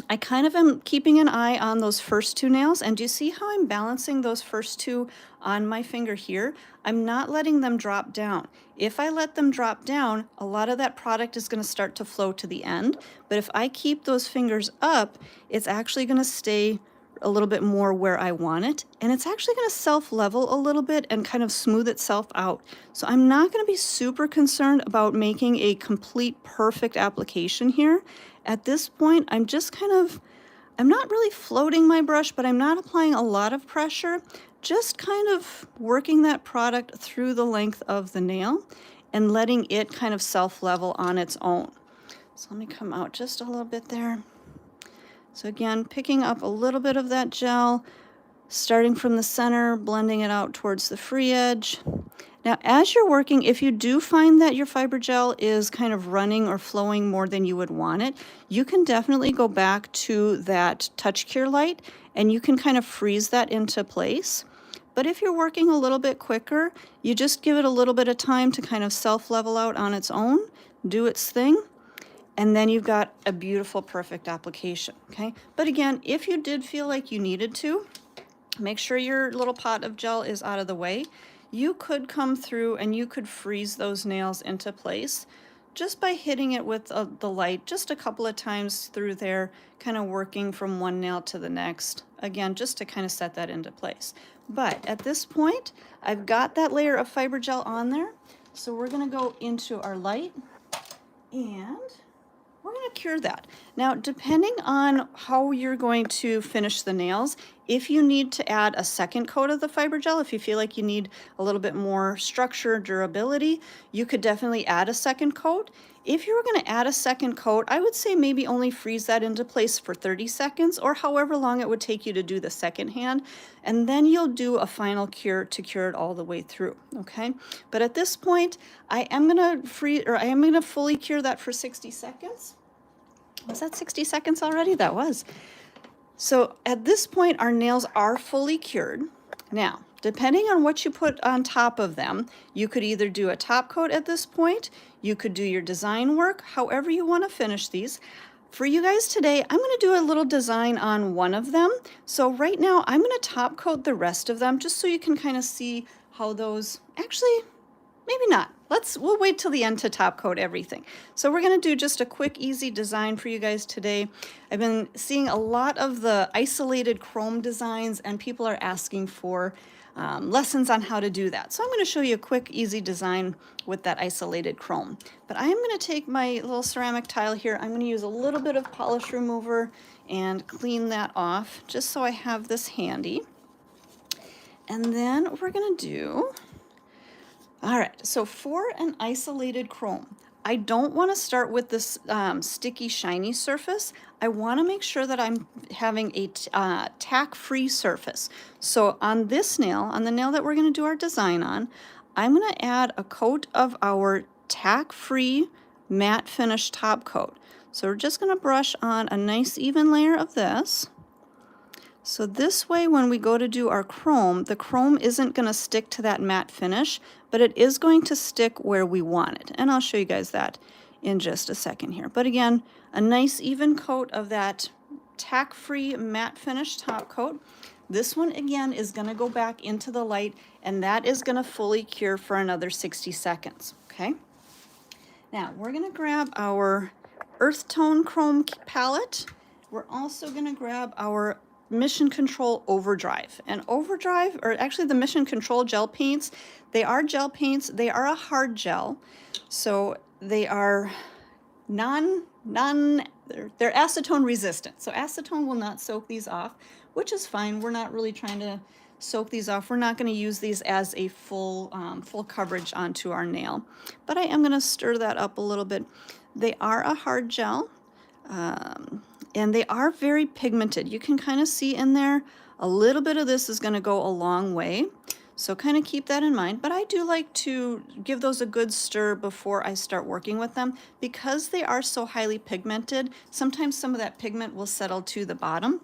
I kind of am keeping an eye on those first 2 nails, and do you see how I'm balancing those first 2 on my finger here? I'm not letting them drop down. If I let them drop down, a lot of that product is going to start to flow to the end, but if I keep those fingers up, it's actually going to stay a little bit more where I want it, and it's actually going to self-level a little bit and kind of smooth itself out. So I'm not going to be super concerned about making a complete perfect application here. At this point, I'm just kind of, I'm not really floating my brush, but I'm not applying a lot of pressure, just kind of working that product through the length of the nail and letting it kind of self-level on its own. So let me come out just a little bit there. So again, picking up a little bit of that gel, starting from the center, blending it out towards the free edge. Now, as you're working, if you do find that your fiber gel is kind of running or flowing more than you would want it, you can definitely go back to that touch cure light and you can kind of freeze that into place. But if you're working a little bit quicker, you just give it a little bit of time to kind of self-level out on its own, do its thing, and then you've got a beautiful, perfect application, okay? But again, if you did feel like you needed to, make sure your little pot of gel is out of the way. You could come through and you could freeze those nails into place just by hitting it with the light just a couple of times through there, kind of working from one nail to the next. Again, just to kind of set that into place. But at this point, I've got that layer of fiber gel on there. So we're going to go into our light and we're going to cure that. Now, depending on how you're going to finish the nails, if you need to add a second coat of the fiber gel, if you feel like you need a little bit more structure, durability, you could definitely add a second coat. If you were going to add a second coat, I would say maybe only freeze that into place for 30 seconds or however long it would take you to do the second hand, and then you'll do a final cure to cure it all the way through, okay? But at this point, I am going to fully cure that for 60 seconds. Was that 60 seconds already? That was. So at this point, our nails are fully cured. Now, depending on what you put on top of them, you could either do a top coat at this point, you could do your design work, however you want to finish these. For you guys today, I'm going to do a little design on one of them. So right now, I'm going to top coat the rest of them just so you can kind of see how those, actually, maybe not. We'll wait till the end to top coat everything. So we're going to do just a quick, easy design for you guys today. I've been seeing a lot of the isolated chrome designs, and people are asking for lessons on how to do that. So I'm going to show you a quick, easy design with that isolated chrome. But I am going to take my little ceramic tile here. I'm going to use a little bit of polish remover and clean that off, just so I have this handy. And then we're going to do... All right, so for an isolated chrome, I don't want to start with this sticky, shiny surface. I want to make sure that I'm having a tack-free surface. So on this nail, on the nail that we're going to do our design on, I'm going to add a coat of our tack-free matte finish top coat. So we're just going to brush on a nice even layer of this. So this way when we go to do our chrome, the chrome isn't going to stick to that matte finish, but it is going to stick where we want it. And I'll show you guys that in just a second here. But again, a nice even coat of that tack-free matte finish top coat. This one again is going to go back into the light, and that is going to fully cure for another 60 seconds. Okay. Now we're going to grab our Earth Tone Chrome palette. We're also going to grab our Mission Control Overdrive. And Overdrive, or actually the Mission Control gel paints, they are gel paints. They are a hard gel, so they are they're acetone resistant. So acetone will not soak these off, which is fine. We're not really trying to soak these off. We're not going to use these as a full coverage onto our nail, but I am going to stir that up a little bit. They are a hard gel, and they are very pigmented. You can kind of see in there, a little bit of this is going to go a long way. So kind of keep that in mind, but I do like to give those a good stir before I start working with them, because they are so highly pigmented. Sometimes some of that pigment will settle to the bottom,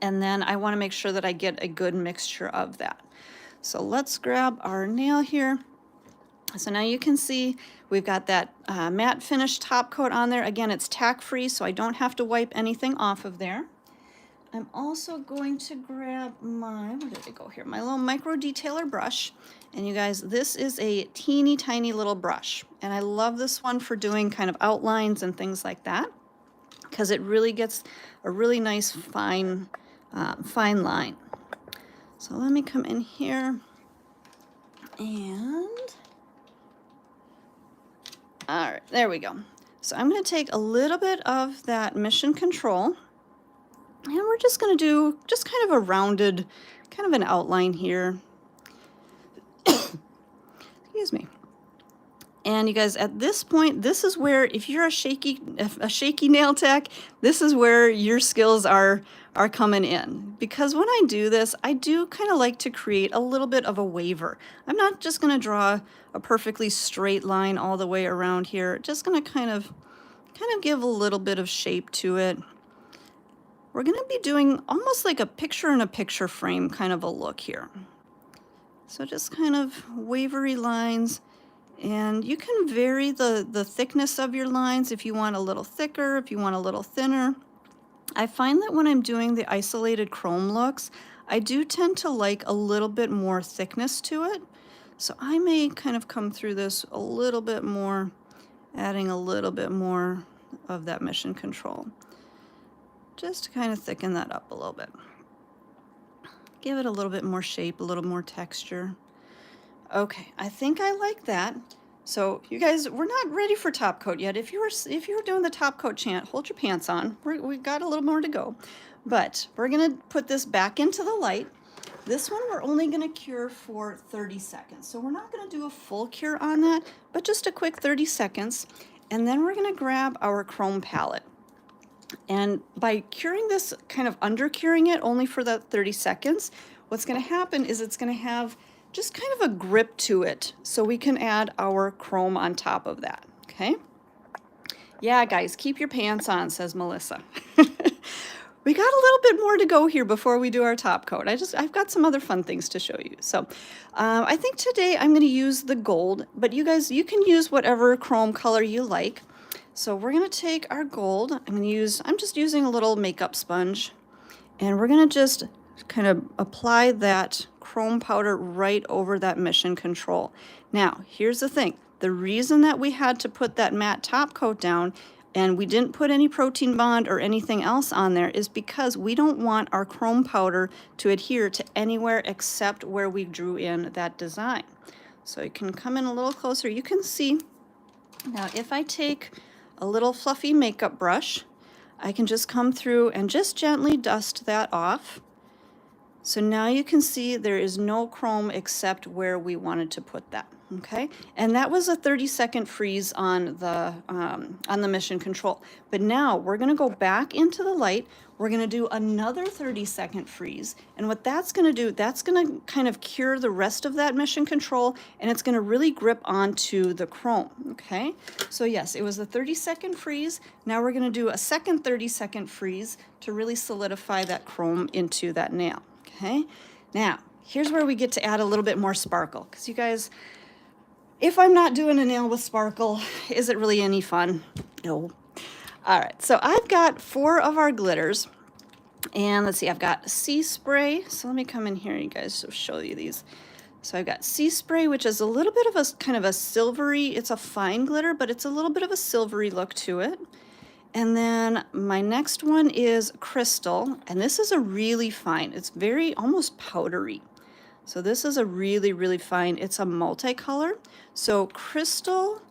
and then I want to make sure that I get a good mixture of that. So let's grab our nail here. So now you can see we've got that matte finish top coat on there. Again, it's tack free, so I don't have to wipe anything off of there. I'm also going to grab my, where did it go here? My little micro detailer brush. And you guys, this is a teeny tiny little brush. And I love this one for doing kind of outlines and things like that, because it really gets a really nice fine line. So let me come in here and, all right, there we go. So I'm going to take a little bit of that Mission Control, and we're just going to do just kind of a rounded, kind of an outline here. Excuse me. And you guys, at this point, this is where, if you're a shaky nail tech, this is where your skills are coming in. Because when I do this, I do kind of like to create a little bit of a waver. I'm not just going to draw a perfectly straight line all the way around here. Just going to kind of give a little bit of shape to it. We're going to be doing almost like a picture-in-a-picture frame kind of a look here. So just kind of wavery lines. And you can vary the thickness of your lines if you want a little thicker, if you want a little thinner. I find that when I'm doing the isolated chrome looks, I do tend to like a little bit more thickness to it. So I may kind of come through this a little bit more, adding a little bit more of that Mission Control, just to kind of thicken that up a little bit. Give it a little bit more shape, a little more texture. Okay, I think I like that. So you guys, we're not ready for top coat yet. If you were doing the top coat chant, hold your pants on. We've got a little more to go, but we're gonna put this back into the light. This one we're only gonna cure for 30 seconds. So we're not gonna do a full cure on that, but just a quick 30 seconds. And then we're gonna grab our chrome palette. And by curing this, kind of under curing it only for that 30 seconds, what's gonna happen is it's gonna have just kind of a grip to it, so we can add our chrome on top of that, okay? Yeah, guys, keep your pants on, says Melissa. We got a little bit more to go here before we do our top coat. I've got some other fun things to show you. So I think today I'm gonna use the gold, but you guys, you can use whatever chrome color you like. So we're gonna take our gold, I'm just using a little makeup sponge, and we're gonna just kind of apply that chrome powder right over that Mission Control. Now, here's the thing. The reason that we had to put that matte top coat down and we didn't put any protein bond or anything else on there is because we don't want our chrome powder to adhere to anywhere except where we drew in that design. So you can come in a little closer. You can see, now if I take a little fluffy makeup brush, I can just come through and just gently dust that off. So now you can see there is no chrome except where we wanted to put that. Okay, and that was a 30-second freeze on the mission control. But now we're going to go back into the light. We're going to do another 30-second freeze, and what that's going to do, that's going to kind of cure the rest of that mission control, and it's going to really grip onto the chrome. Okay, so yes, it was a 30-second freeze. Now we're going to do a second 30-second freeze to really solidify that chrome into that nail. Okay, now here's where we get to add a little bit more sparkle, because you guys, if I'm not doing a nail with sparkle, is it really any fun? No. All right, so I've got 4 of our glitters, and let's see, I've got Sea Spray. So let me come in here, you guys, to show you these. So I've got Sea Spray, which is a little bit of a kind of a silvery, it's a fine glitter, but it's a little bit of a silvery look to it. And then my next one is Crystal, and this is a really fine, it's very almost powdery. So this is a really, really fine, it's a multicolor. So Crystal,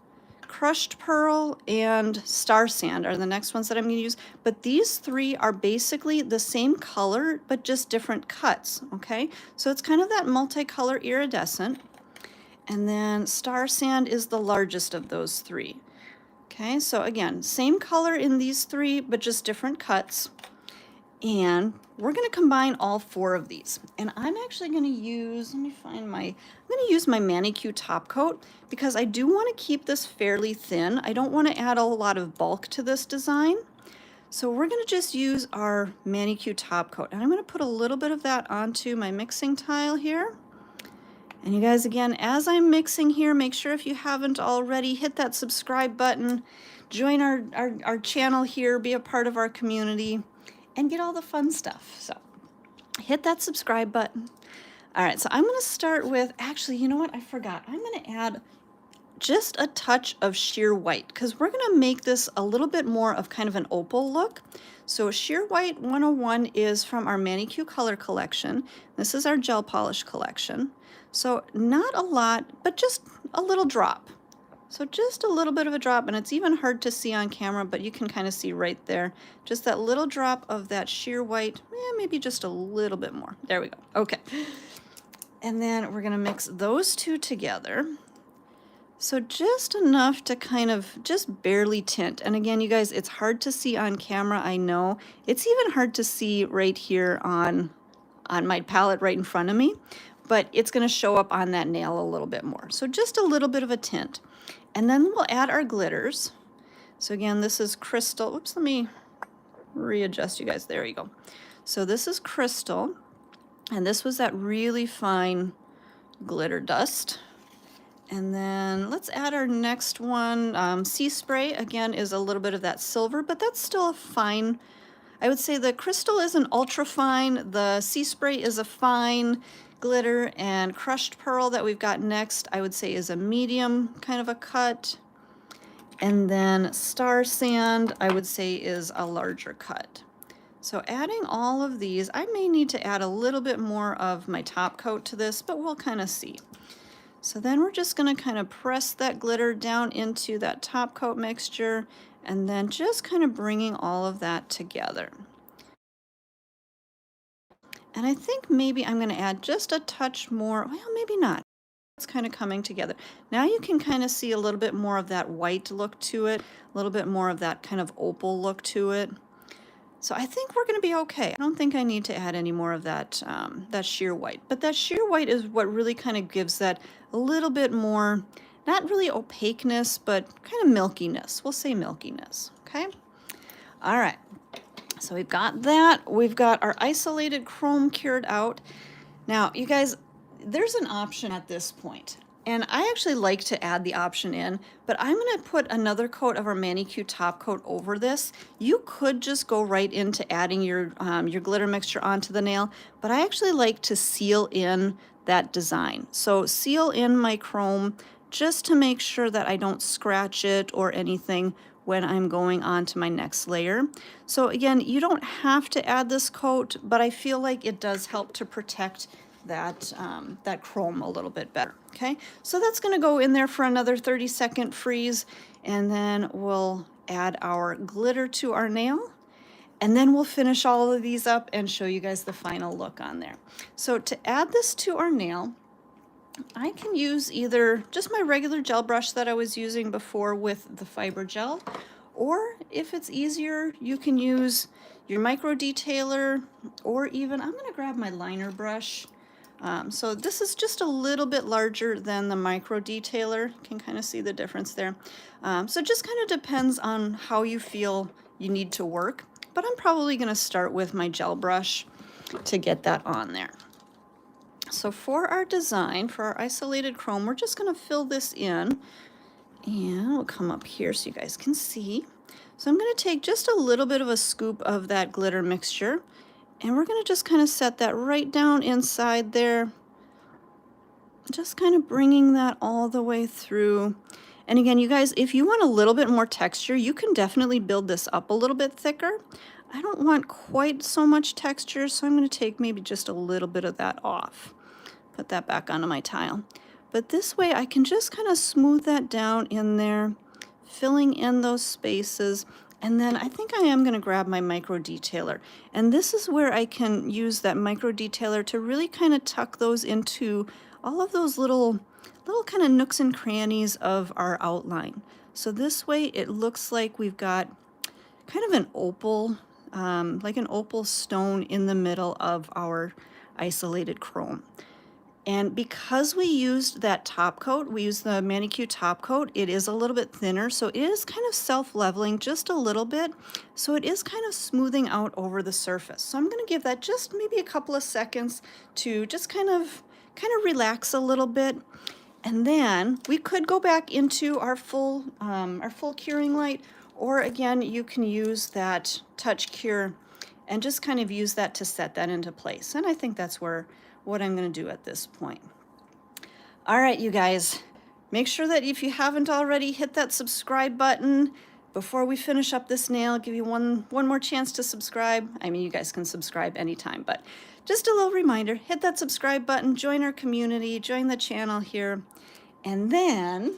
Crushed Pearl, and Star Sand are the next ones that I'm going to use. But these 3 are basically the same color, but just different cuts, okay? So it's kind of that multicolor iridescent. And then Star Sand is the largest of those 3. Okay, so again, same color in these 3, but just different cuts. And we're going to combine all 4 of these. And I'm actually going to use, let me find my, I'm going to use my Manicure top coat, because I do want to keep this fairly thin. I don't want to add a lot of bulk to this design. So we're going to just use our Manicure top coat. And I'm going to put a little bit of that onto my mixing tile here. And you guys, again, as I'm mixing here, make sure if you haven't already, hit that subscribe button, join our channel here, be a part of our community, and get all the fun stuff. So hit that subscribe button. All right, so I'm going to start with, actually, you know what? I forgot. I'm going to add just a touch of sheer white, because we're going to make this a little bit more of kind of an opal look. So Sheer White 101 is from our Manicure Color Collection. This is our gel polish collection. So not a lot, but just a little drop. So just a little bit of a drop, and it's even hard to see on camera, but you can kind of see right there. Just that little drop of that sheer white, maybe just a little bit more. There we go. Okay. And then we're going to mix those 2 together. So just enough to kind of just barely tint. And again, you guys, it's hard to see on camera, I know. It's even hard to see right here on my palette right in front of me, but it's going to show up on that nail a little bit more. So just a little bit of a tint. And then we'll add our glitters. So again, this is Crystal. Oops, let me readjust you guys. There you go. So this is Crystal, and this was that really fine glitter dust. And then let's add our next one. Sea Spray, again, is a little bit of that silver, but that's still a fine. I would say the Crystal is an ultra fine. The Sea Spray is a fine glitter, and Crushed Pearl that we've got next, I would say, is a medium kind of a cut. And then Star Sand, I would say, is a larger cut. So adding all of these, I may need to add a little bit more of my top coat to this, but we'll kind of see. So then we're just going to kind of press that glitter down into that top coat mixture, and then just kind of bringing all of that together. And I think maybe I'm going to add just a touch more, well, maybe not. It's kind of coming together. Now you can kind of see a little bit more of that white look to it, a little bit more of that kind of opal look to it. So I think we're going to be okay. I don't think I need to add any more of that, that sheer white. But that sheer white is what really kind of gives that a little bit more, not really opaqueness, but kind of milkiness. We'll say milkiness, okay? All right. So we've got that. We've got our isolated chrome cured out. Now, you guys, there's an option at this point. And I actually like to add the option in, but I'm going to put another coat of our Manicure top coat over this. You could just go right into adding your glitter mixture onto the nail, but I actually like to seal in that design. So seal in my chrome just to make sure that I don't scratch it or anything when I'm going on to my next layer. So again, you don't have to add this coat, but I feel like it does help to protect that, that chrome a little bit better, okay? So that's gonna go in there for another 30-second freeze, and then we'll add our glitter to our nail, and then we'll finish all of these up and show you guys the final look on there. So to add this to our nail, I can use either just my regular gel brush that I was using before with the fiber gel, or if it's easier, you can use your micro detailer, or even, I'm gonna grab my liner brush. So this is just a little bit larger than the micro detailer. You can kind of see the difference there. So it just kind of depends on how you feel you need to work, but I'm probably gonna start with my gel brush to get that on there. So for our design, for our isolated chrome, we're just going to fill this in, and we'll come up here so you guys can see. So I'm going to take just a little bit of a scoop of that glitter mixture, and we're going to just kind of set that right down inside there, just kind of bringing that all the way through. And again, you guys, if you want a little bit more texture, you can definitely build this up a little bit thicker. I don't want quite so much texture, so I'm going to take maybe just a little bit of that off. Put that back onto my tile. But this way I can just kind of smooth that down in there, filling in those spaces. And then I think I am going to grab my micro detailer. And this is where I can use that micro detailer to really kind of tuck those into all of those little kind of nooks and crannies of our outline. So this way it looks like we've got kind of an opal, like an opal stone in the middle of our isolated chrome. And because we used that top coat, we used the manicure top coat, it is a little bit thinner, so it is kind of self-leveling just a little bit. So it is kind of smoothing out over the surface. So I'm going to give that just maybe a couple of seconds to just kind of relax a little bit. And then we could go back into our full curing light, or again, you can use that touch cure and just kind of use that to set that into place. And I think that's what I'm going to do at this point. All right, you guys, make sure that if you haven't already, hit that subscribe button. Before we finish up this nail, I'll give you one more chance to subscribe. I mean, you guys can subscribe anytime, but just a little reminder, hit that subscribe button, join our community, join the channel here. And then,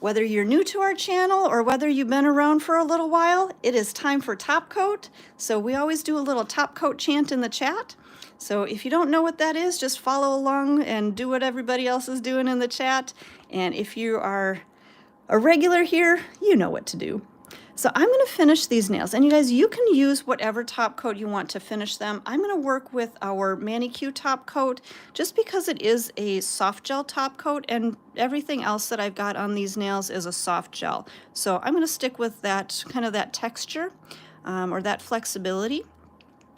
whether you're new to our channel or whether you've been around for a little while, it is time for top coat. So we always do a little top coat chant in the chat. So if you don't know what that is, just follow along and do what everybody else is doing in the chat. And if you are a regular here, you know what to do. So I'm going to finish these nails. And you guys, you can use whatever top coat you want to finish them. I'm going to work with our manicure top coat just because it is a soft gel top coat, and everything else that I've got on these nails is a soft gel. So I'm going to stick with that kind of that texture or that flexibility.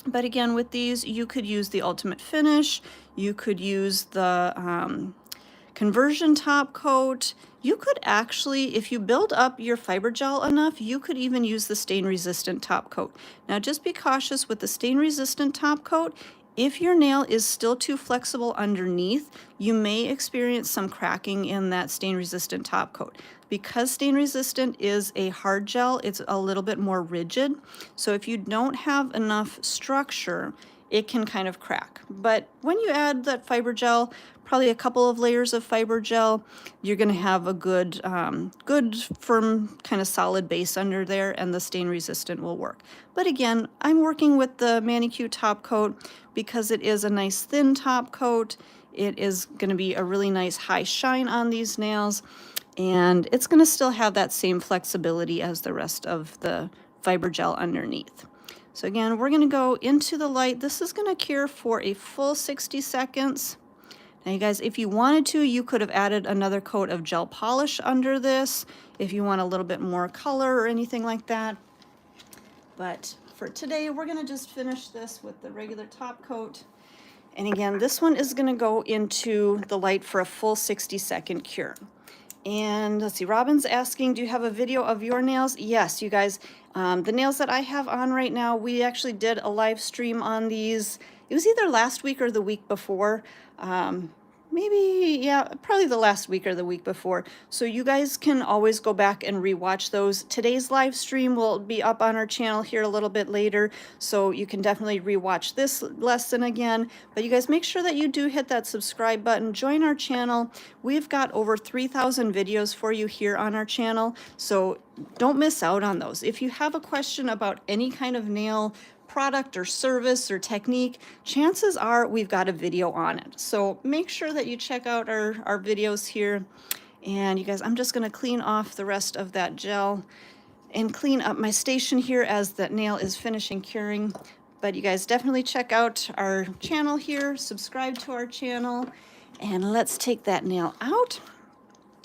But again, with these, you could use the Ultimate Finish, you could use the conversion top coat. You could actually, if you build up your fiber gel enough, you could even use the stain resistant top coat. Now just be cautious with the stain resistant top coat. If your nail is still too flexible underneath, you may experience some cracking in that stain resistant top coat. Because stain resistant is a hard gel, it's a little bit more rigid. So if you don't have enough structure, it can kind of crack. But when you add that fiber gel, probably a couple of layers of fiber gel, you're going to have a good, firm, kind of solid base under there, and the stain resistant will work. But again, I'm working with the manicure top coat because it is a nice thin top coat. It is going to be a really nice high shine on these nails, and it's going to still have that same flexibility as the rest of the fiber gel underneath. So again, we're going to go into the light. This is going to cure for a full 60 seconds. Now you guys, if you wanted to, you could have added another coat of gel polish under this if you want a little bit more color or anything like that. But for today, we're going to just finish this with the regular top coat. And again, this one is going to go into the light for a full 60-second cure. And let's see, Robin's asking, do you have a video of your nails? Yes, you guys, the nails that I have on right now, we actually did a live stream on these. It was either last week or the week before. Maybe, yeah, probably the last week or the week before. So you guys can always go back and rewatch those. Today's live stream will be up on our channel here a little bit later, so you can definitely rewatch this lesson again. But you guys, make sure that you do hit that subscribe button, join our channel. We've got over 3,000 videos for you here on our channel, so don't miss out on those. If you have a question about any kind of nail product or service or technique, chances are we've got a video on it. So make sure that you check out our videos here. And you guys, I'm just going to clean off the rest of that gel and clean up my station here as that nail is finishing curing. But you guys definitely check out our channel here, subscribe to our channel, and let's take that nail out.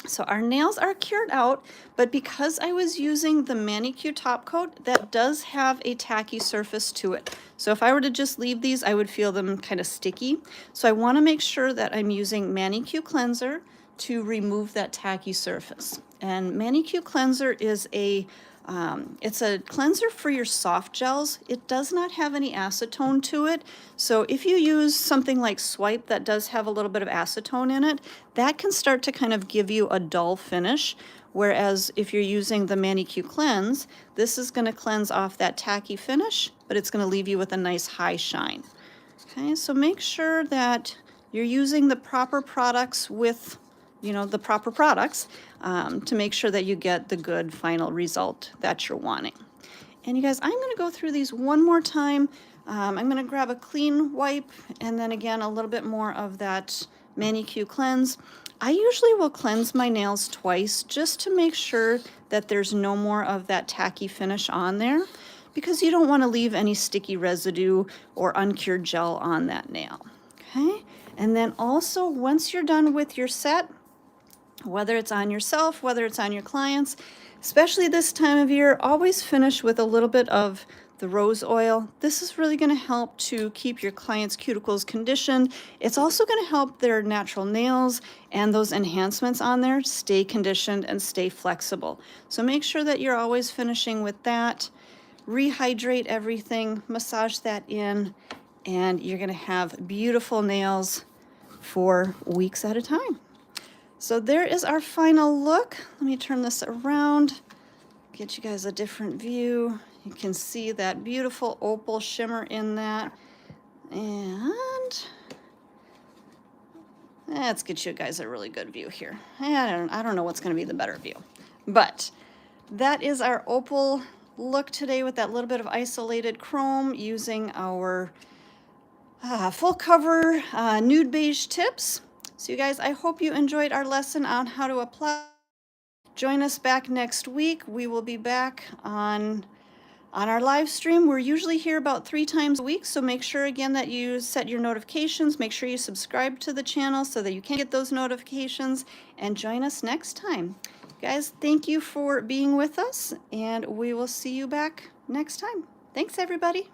So our nails are cured out, but because I was using the manicure top coat, that does have a tacky surface to it. So if I were to just leave these, I would feel them kind of sticky. So I want to make sure that I'm using manicure cleanser to remove that tacky surface. And manicure cleanser is it's a cleanser for your soft gels. It does not have any acetone to it. So if you use something like Swipe that does have a little bit of acetone in it, that can start to kind of give you a dull finish. Whereas if you're using the Manicure Cleanse, this is going to cleanse off that tacky finish, but it's going to leave you with a nice high shine. Okay, so make sure that you're using the proper products with the proper products to make sure that you get the good final result that you're wanting. And you guys, I'm going to go through these one more time. I'm going to grab a clean wipe and then again a little bit more of that Manicure Cleanse. I usually will cleanse my nails twice just to make sure that there's no more of that tacky finish on there, because you don't want to leave any sticky residue or uncured gel on that nail. Okay, and then also once you're done with your set, whether it's on yourself, whether it's on your clients, especially this time of year, always finish with a little bit of the rose oil. This is really going to help to keep your clients' cuticles conditioned. It's also going to help their natural nails and those enhancements on there stay conditioned and stay flexible. So make sure that you're always finishing with that. Rehydrate everything, massage that in, and you're going to have beautiful nails for weeks at a time. So there is our final look. Let me turn this around, get you guys a different view. You can see that beautiful opal shimmer in that. And let's get you guys a really good view here. I don't know what's going to be the better view. But that is our opal look today with that little bit of isolated chrome using our full cover nude beige tips. So you guys, I hope you enjoyed our lesson on how to apply. Join us back next week. We will be back on our live stream. We're usually here about 3 times a week, so make sure again that you set your notifications. Make sure you subscribe to the channel so that you can get those notifications, and join us next time. Guys, thank you for being with us, and we will see you back next time. Thanks, everybody.